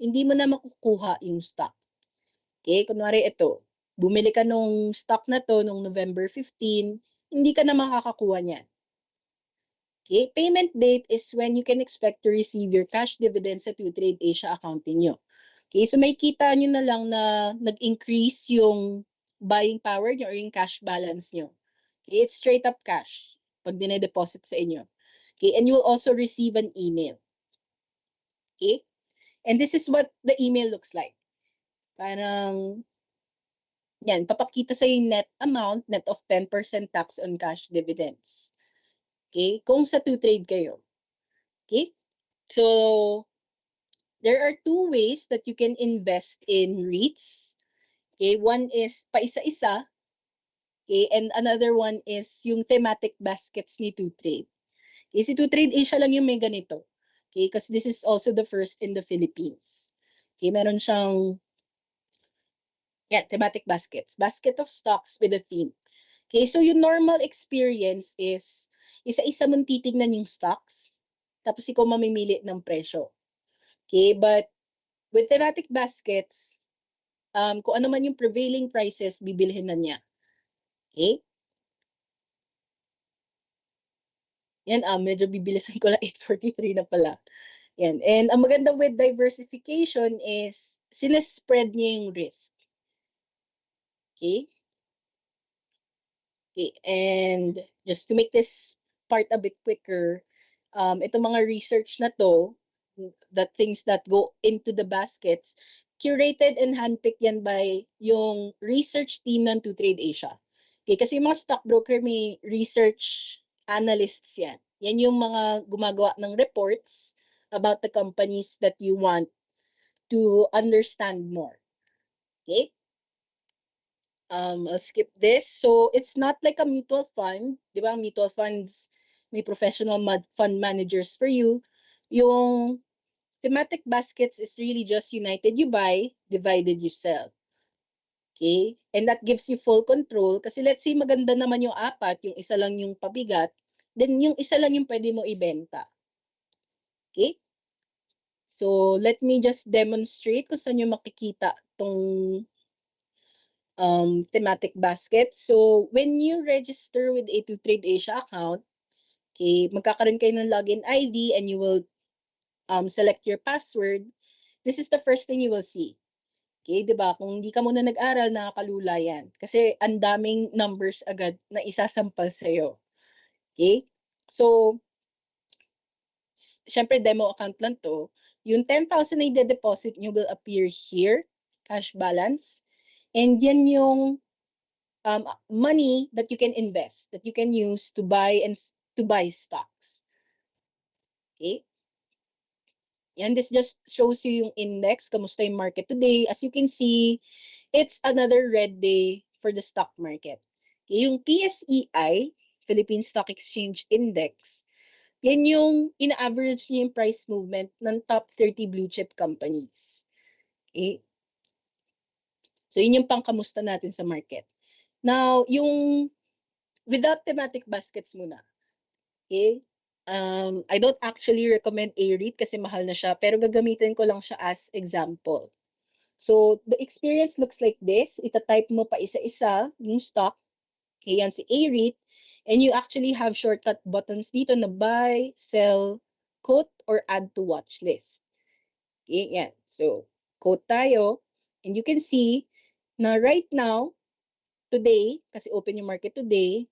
hindi mo na makukuha yung stock. Okay, kunwari ito, bumili ka nung stock na to nung November 15, hindi ka na makakakuha niyan. Okay, payment date is when you can expect to receive your cash dividends sa Trade Asia account niyo. Okay, so may kita nyo na lang na nag-increase yung buying power nyo or yung cash balance nyo. Okay, it's straight up cash pag dine-deposit sa inyo. Okay, and you will also receive an email. Okay, and this is what the email looks like. Parang, yan, papakita sa yung net amount, net of 10% tax on cash dividends. Okay, kung sa 2Trade kayo. Okay, so there are two ways that you can invest in REITs. Okay, one is paisa-isa. Okay, and another one is yung thematic baskets ni 2Trade. Okay, si 2Trade Asia lang yung may ganito. Okay, because this is also the first in the Philippines. Okay, meron siyang thematic baskets. Basket of stocks with a theme. Okay, so yung normal experience is isa-isa mong titignan yung stocks, tapos ikaw mamimili ng presyo. Okay, but with thematic baskets, kung ano man yung prevailing prices, bibilhin na niya. Okay? Yan, medyo bibilisan ko lang, 8:43 na pala. Yan. And ang maganda with diversification is sila-spread niya yung risk. Okay? Okay, and just to make this part a bit quicker, itong mga research na to, the things that go into the baskets, curated and handpicked yan by yung research team ng 2Trade Asia. Okay, kasi yung mga stockbroker may research analysts yan. Yan yung mga gumagawa ng reports about the companies that you want to understand more. Okay? I'll skip this. So it's not like a mutual fund. Di ba? Mutual funds, may professional fund managers for you. Yung thematic baskets is really just united you buy, divided you sell. Okay? And that gives you full control. Kasi let's say maganda naman yung apat, yung isa lang yung pabigat, then yung isa lang yung pwede mo ibenta. Okay? So let me just demonstrate kung saan yung makikita tong thematic basket. So when you register with a 2Trade Asia account, okay, magkakaroon kayo ng login ID and you will select your password. This is the first thing you will see. Okay, 'di ba? Kung hindi ka muna nag-aral, nakakalula yan. Kasi ang daming numbers agad na isasampal sa iyo. Okay? So, syempre demo account lang to. Yung 10,000 na i-deposit nyo will appear here, cash balance. And yan yung money that you can invest, that you can use to buy stocks. Okay? And this just shows you yung index, kamusta yung market today. As you can see, it's another red day for the stock market. Okay, yung PSEI, Philippine Stock Exchange Index, yan yung ina-average niya yung price movement ng top 30 blue chip companies. Okay? So yun yung pangkamusta natin sa market. Now, yung without thematic baskets muna. Okay? I don't actually recommend A-REIT kasi mahal na siya, pero gagamitin ko lang siya as example. So, the experience looks like this. Ita-type mo pa isa-isa yung stock. Okay, yan si A-REIT. And you actually have shortcut buttons dito na buy, sell, quote, or add to watch list. Okay, yan. So, quote tayo. And you can see na right now, today, kasi open yung market today,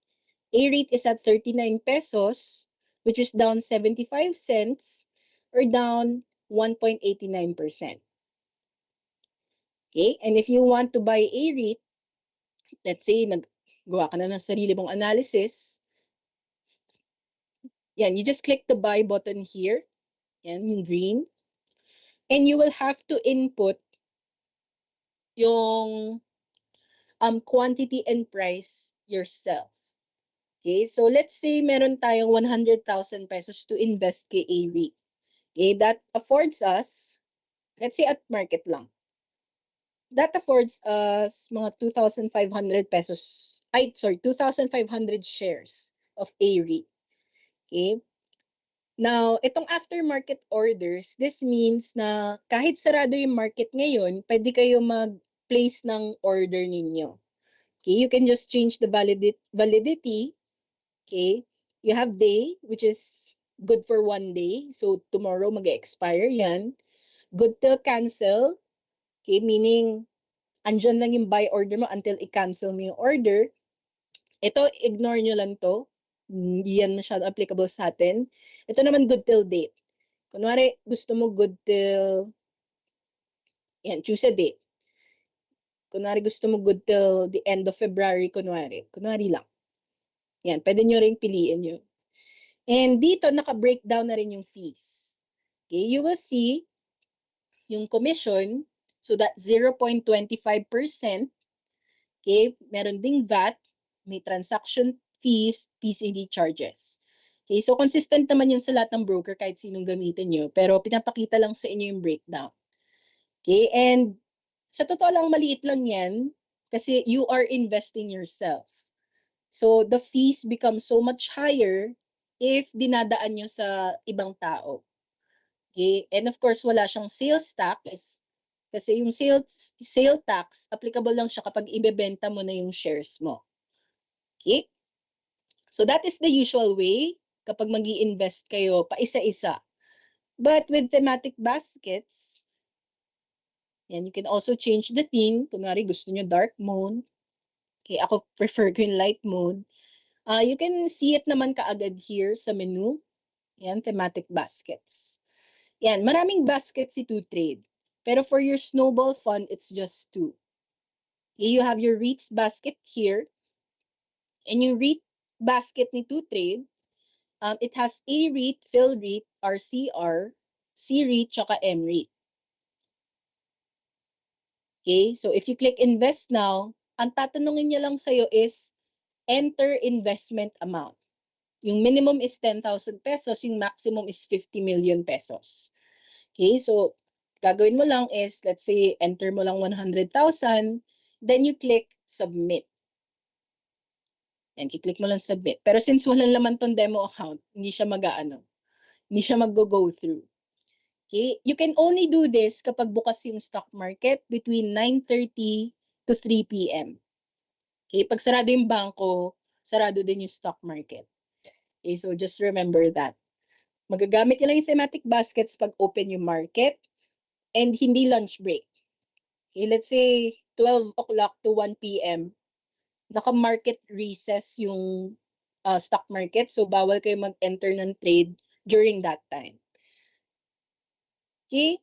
A-REIT is at 39 pesos, which is down 75 cents or down 1.89%. Okay? And if you want to buy A-REIT, let's say naggawa ka na ng sarili mong analysis, yan, you just click the buy button here, yan, yung green, and you will have to input yung quantity and price yourself. Okay, so let's say meron tayong 100,000 pesos to invest kay A-REIT. Okay, that affords us, let's say at market lang, that affords us mga 2,500 pesos, 2,500 shares of A-REIT. Okay, now, itong aftermarket orders, this means na kahit sarado yung market ngayon, pwede kayo mag-place ng order ninyo. Okay, you can just change the validity. Okay, you have day, which is good for 1 day. So, tomorrow mag-expire yan. Good till cancel. Okay, meaning, andyan lang yung buy order mo until i-cancel mo yung order. Ito, ignore nyo lang to. Hindi yan masyado applicable sa atin. Ito naman, good till date. Kunwari, gusto mo good till, yan, choose a date. Kunwari, gusto mo good till the end of February, kunwari lang. Yan, pwede nyo rin piliin yun. And dito, naka-breakdown na rin yung fees. Okay, you will see yung commission, so that 0.25%. Okay, meron ding VAT, may transaction fees, PCD charges. Okay, so consistent naman yun sa lahat ng broker kahit sinong gamitin nyo, pero pinapakita lang sa inyo yung breakdown. Okay, and sa totoo lang maliit lang yan kasi you are investing yourself. So the fees become so much higher if dinadaan nyo sa ibang tao. Okay, and of course wala siyang sales tax kasi yung sale tax applicable lang siya kapag ibebenta mo na yung shares mo. Okay? So that is the usual way kapag magi-invest kayo pa isa-isa. But with thematic baskets, yan, you can also change the theme. Kunwari gusto nyo dark mode. Okay, ako prefer ko yung light mode. You can see it naman kaagad here sa menu. Yan, thematic baskets. Yan, maraming baskets si 2Trade. Pero for your snowball fund, it's just 2. Okay, you have your REITs basket here. And yung REIT basket ni 2Trade, it has A-REIT, PhilREIT, RCR, C-REIT, tsaka M-REIT. Okay, so if you click invest now, ang tatanungin niya lang sa'yo is enter investment amount. Yung minimum is 10,000 pesos, yung maximum is 50 million pesos. Okay, so gagawin mo lang is, let's say, enter mo lang 100,000, then you click submit. And kiklik mo lang submit. Pero since walang laman tong demo account, hindi siya hindi siya mag-go through. Okay, you can only do this kapag bukas yung stock market between 9:30 to 3 p.m. Okay, pag sarado yung bangko, sarado din yung stock market. Okay, so just remember that. Magagamit nyo lang yung thematic baskets pag open yung market and hindi lunch break. Okay, let's say 12 o'clock to 1 p.m. Naka-market recess yung stock market, so bawal kayo mag-enter ng trade during that time. Okay,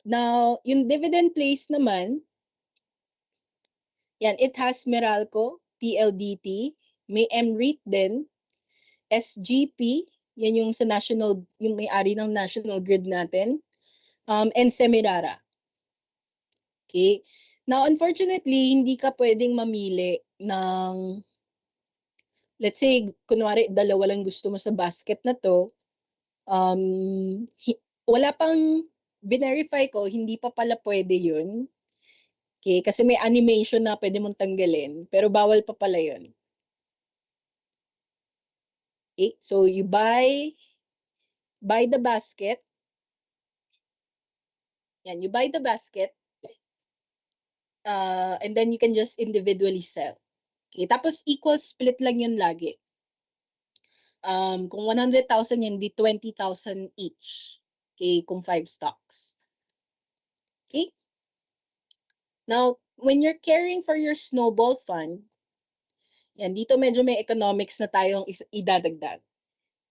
now yung dividend place naman, yan, it has Meralco, PLDT, may MREIT din, SGP, yan yung sa national, yung may-ari ng national grid natin, and Semirara. Okay, now unfortunately, hindi ka pwedeng mamili ng, let's say, kunwari, dalawa lang gusto mo sa basket na to, wala pang verify ko, hindi pa pala pwede yun. Okay, kasi may animation na pwede mong tanggalin, pero bawal pa pala yun. Okay, so you buy the basket. Yan, you buy the basket, and then you can just individually sell. Okay, tapos equal split lang yun lagi. Kung 100,000 yan, di 20,000 each. Okay, kung 5 stocks. Okay? Now, when you're caring for your snowball fund, yan, dito medyo may economics na tayong idadagdag.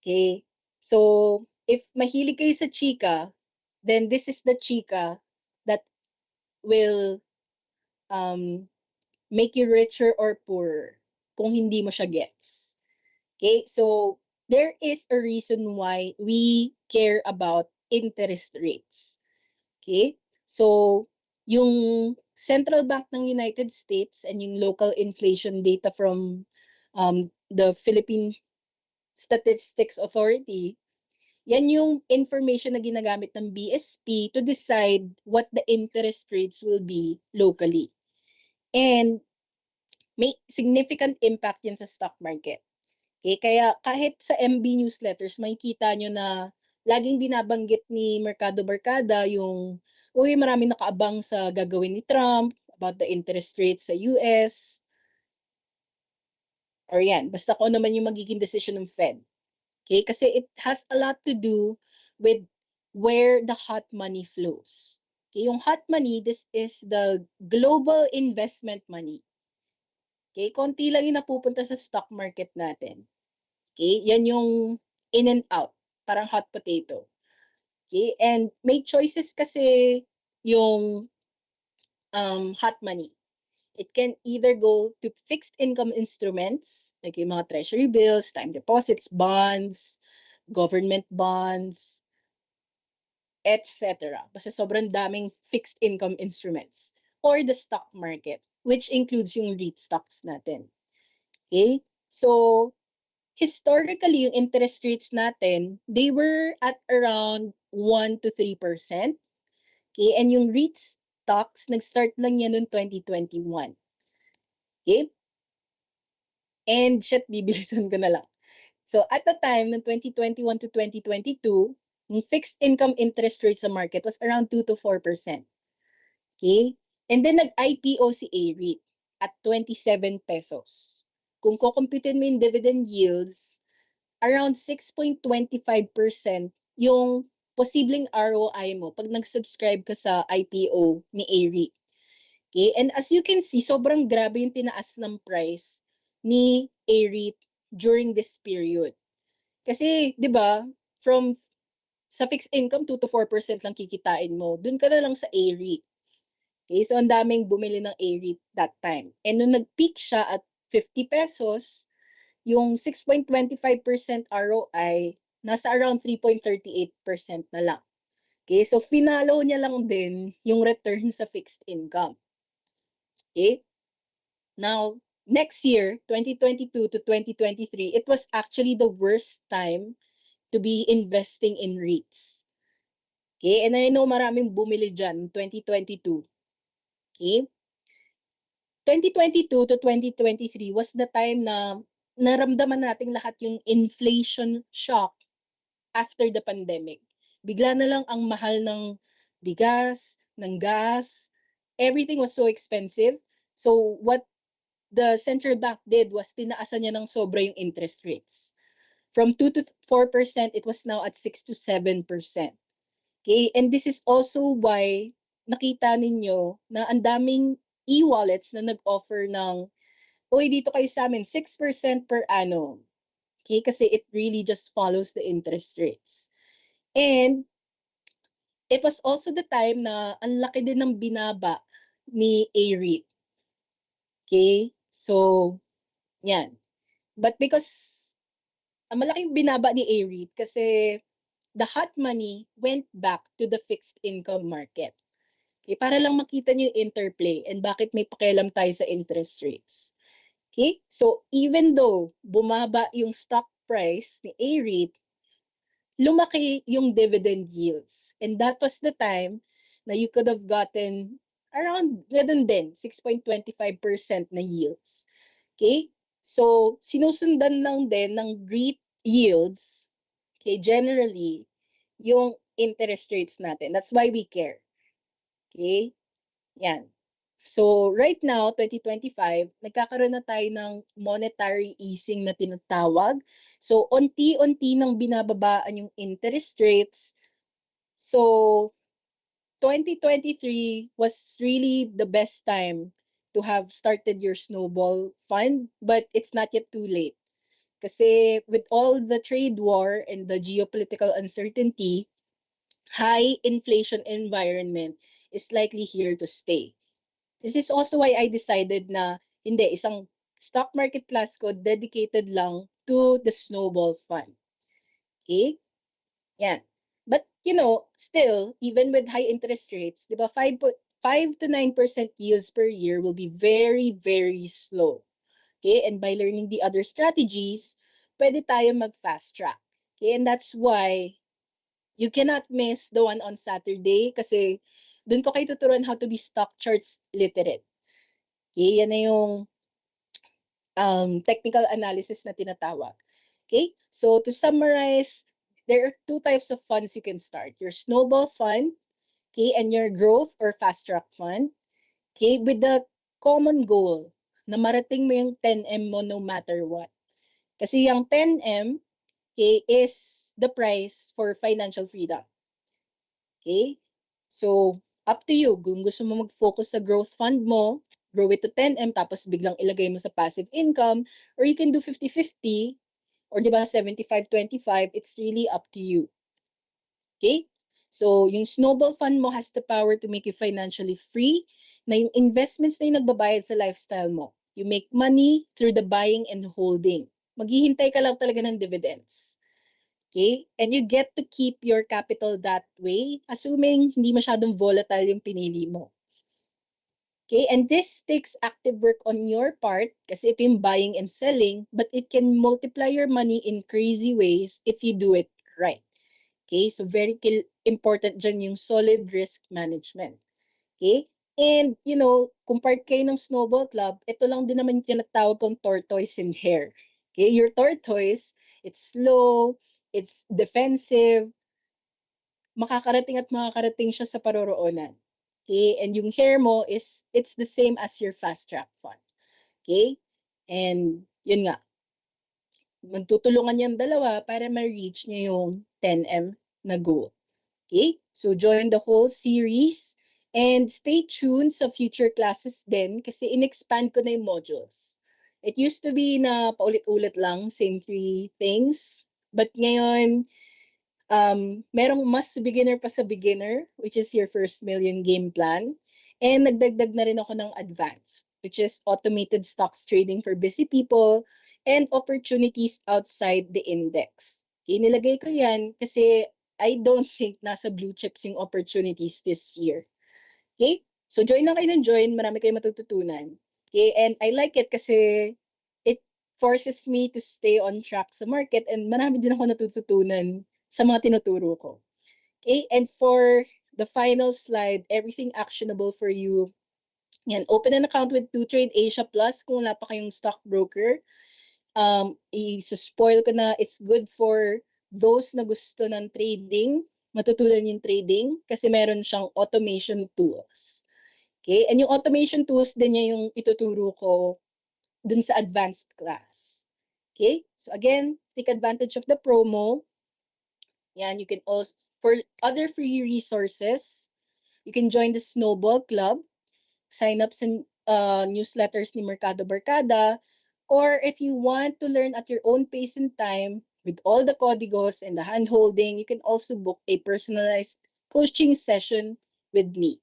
Okay? So, if mahilig kayo sa chika, then this is the chika that will make you richer or poorer kung hindi mo siya gets. Okay? So, there is a reason why we care about interest rates. Okay? So, yung Central Bank ng United States and yung local inflation data from the Philippine Statistics Authority, yan yung information na ginagamit ng BSP to decide what the interest rates will be locally. And may significant impact yan sa stock market. Okay, kaya kahit sa MB newsletters, makikita nyo na laging binabanggit ni Mercado Barkada yung, uy, marami nakaabang sa gagawin ni Trump about the interest rates sa US. Or yan, basta kung naman yung magiging decision ng Fed. Okay, kasi it has a lot to do with where the hot money flows. Okay, yung hot money, this is the global investment money. Okay, konti lang yung napupunta sa stock market natin. Okay, yan yung in and out, parang hot potato. Okay, and may choices kasi yung hot money. It can either go to fixed income instruments, like yung mga treasury bills, time deposits, bonds, government bonds, etc. Basta sobrang daming fixed income instruments. Or the stock market, which includes yung REIT stocks natin. Okay? So, historically, yung interest rates natin, they were at around 1 to 3%. Okay? And yung REIT stocks, nag-start lang yan noong 2021. Okay? And shit, bibilisan ko na lang. So at the time, ng 2021 to 2022, yung fixed income interest rate sa market was around 2 to 4%. Okay? And then nag-IPO si AREIT at 27 pesos. Kung kukumputin mo yung dividend yields, around 6.25% yung posibleng ROI mo pag nag-subscribe ka sa IPO ni AREIT. Okay? And as you can see, sobrang grabe yung tinaas ng price ni AREIT during this period. Kasi, di ba, from sa fixed income, 2 to 4% lang kikitain mo. Doon ka na lang sa AREIT. Okay, so ang daming bumili ng AREIT that time. And nung nag-peak siya at 50 pesos, yung 6.25% ROI, nasa around 3.38% na lang. Okay, so finalo niya lang din yung return sa fixed income. Okay, now, next year, 2022 to 2023, it was actually the worst time to be investing in REITs. Okay, and I know maraming bumili dyan 2022. Okay, 2022 to 2023 was the time na naramdaman nating lahat yung inflation shock after the pandemic. Bigla na lang ang mahal ng bigas, ng gas, everything was so expensive. So what the central bank did was tinaasan niya ng sobra yung interest rates. From 2 to 4%, it was now at 6 to 7%. Okay, and this is also why nakita ninyo na ang daming e-wallets na nag-offer ng, uy, dito kayo sa amin, 6% per annum. Okay, kasi it really just follows the interest rates. And it was also the time na ang laki din ng binaba ni AREIT. Okay, so, yan. But because ang malaking binaba ni AREIT kasi the hot money went back to the fixed income market. Okay, para lang makita niyo yung interplay and bakit may pakialam tayo sa interest rates. Okay, so even though bumaba yung stock price ni AREIT, lumaki yung dividend yields. And that was the time na you could have gotten around ganun din, 6.25% na yields. Okay, so sinusundan lang din ng REIT yields, okay, generally, yung interest rates natin. That's why we care. Okay? Yan. So, right now, 2025, nagkakaroon na tayo ng monetary easing na tinatawag. So, unti-unti nang binababaan yung interest rates. So, 2023 was really the best time to have started your snowball fund, but it's not yet too late. Kasi with all the trade war and the geopolitical uncertainty, high inflation environment is likely here to stay. This is also why I decided na hindi, isang stock market class ko dedicated lang to the snowball fund. Okay? Yan. But, still, even with high interest rates, di ba, 5 to 9% yields per year will be very, very slow. Okay? And by learning the other strategies, pwede tayo mag-fast track. Okay? And that's why you cannot miss the one on Saturday kasi doon ko kayo tuturuan how to be stock charts literate. Okay? Yan na yung technical analysis na tinatawag. Okay? So to summarize, there are two types of funds you can start. Your snowball fund, okay, and your growth or fast track fund. Okay, with the common goal na marating mo yung 10M mo no matter what. Kasi yung 10M, okay, is the price for financial freedom. Okay? So, up to you. Kung gusto mo mag-focus sa growth fund mo, grow it to 10M, tapos biglang ilagay mo sa passive income, or you can do 50-50, or di ba 75-25, it's really up to you. Okay? So, yung snowball fund mo has the power to make you financially free, na yung investments na yung nagbabayad sa lifestyle mo. You make money through the buying and holding. Maghihintay ka lang talaga ng dividends. Okay? And you get to keep your capital that way, assuming hindi masyadong volatile yung pinili mo. Okay, and this takes active work on your part kasi ito yung buying and selling, but it can multiply your money in crazy ways if you do it right. Okay, so very important dyan yung solid risk management. Okay, and kung part kayo ng snowball club, ito lang din naman yung tinatawag kong tortoise and hare. Okay, your tortoise, it's slow, it's defensive, makakarating siya sa paroroonan. Okay? And yung hair mo it's the same as your fast track fund. Okay? And yun nga, magtutulungan yung dalawa para ma-reach niyo yung 10M na goal. Okay? So join the whole series and stay tuned sa future classes din kasi in-expand ko na yung modules. It used to be na paulit-ulit lang, same 3 things. But ngayon, merong mas beginner pa sa beginner, which is your first million game plan. And nagdagdag na rin ako ng advanced, which is automated stocks trading for busy people and opportunities outside the index. Okay, nilagay ko yan kasi I don't think nasa blue chips yung opportunities this year. Okay? So join na kayo ng join, marami kayong matututunan. Okay? And I like it kasi it forces me to stay on track sa market and marami din ako natututunan sa mga tinuturo ko. Okay? And for the final slide, everything actionable for you. Yan, open an account with 2Trade Asia Plus kung wala pa kayong stockbroker. I-spoil ko na it's good for those na gusto ng trading, matutunan yung trading kasi meron siyang automation tools. Okay? And yung automation tools din niya yung ituturo ko dun sa advanced class. Okay? So again, take advantage of the promo. Yan, you can also, for other free resources, you can join the Snowball Club, sign up sa newsletters ni Mercado Barkada, or if you want to learn at your own pace and time with all the códigos and the hand-holding, you can also book a personalized coaching session with me.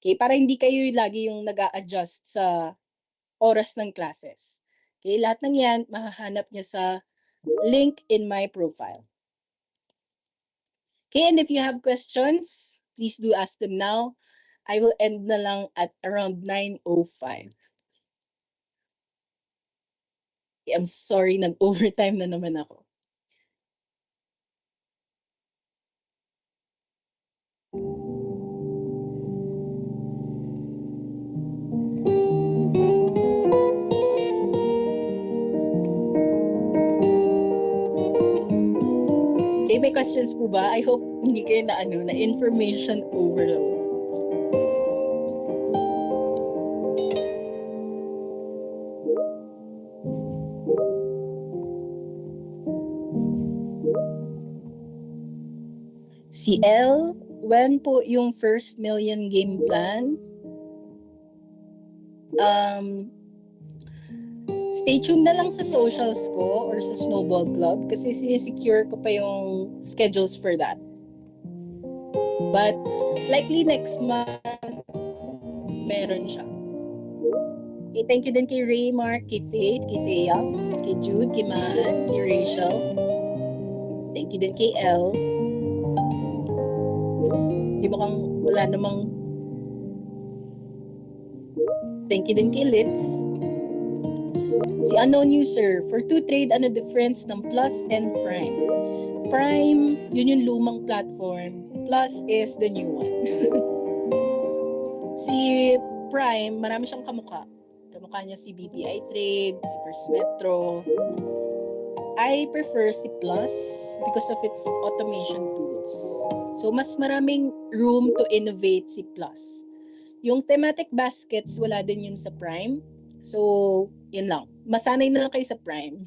Okay, para hindi kayo lagi yung nag-a-adjust sa oras ng classes. Okay, lahat ng yan mahahanap niyo sa link in my profile. Okay, and if you have questions, please do ask them now. I will end na lang at around 9:05. Okay, I'm sorry, nag-overtime na naman ako. Okay, may questions po ba? I hope hindi kayo na information overload. Si L, when po yung first million game plan? Stay tuned na lang sa socials ko or sa Snowball Club kasi sinisecure ko pa yung schedules for that. But likely next month, meron siya. Okay, thank you din kay Ray, Mark, kay Faith, kay Thea, kay Jude, kay Mahan, kay Rachel. Thank you din kay Elle. Di ba kang wala namang... Thank you din kay Litz. Si unknown user, for 2Trade, ano difference ng Plus and Prime? Prime, yun yung lumang platform. Plus is the new one. Si Prime, marami siyang kamukha. Kamukha niya si BPI Trade, si First Metro. I prefer si Plus because of its automation tools. So, mas maraming room to innovate si Plus. Yung thematic baskets, wala din yun sa Prime. So, yun lang. Masanay na lang kayo sa Prime.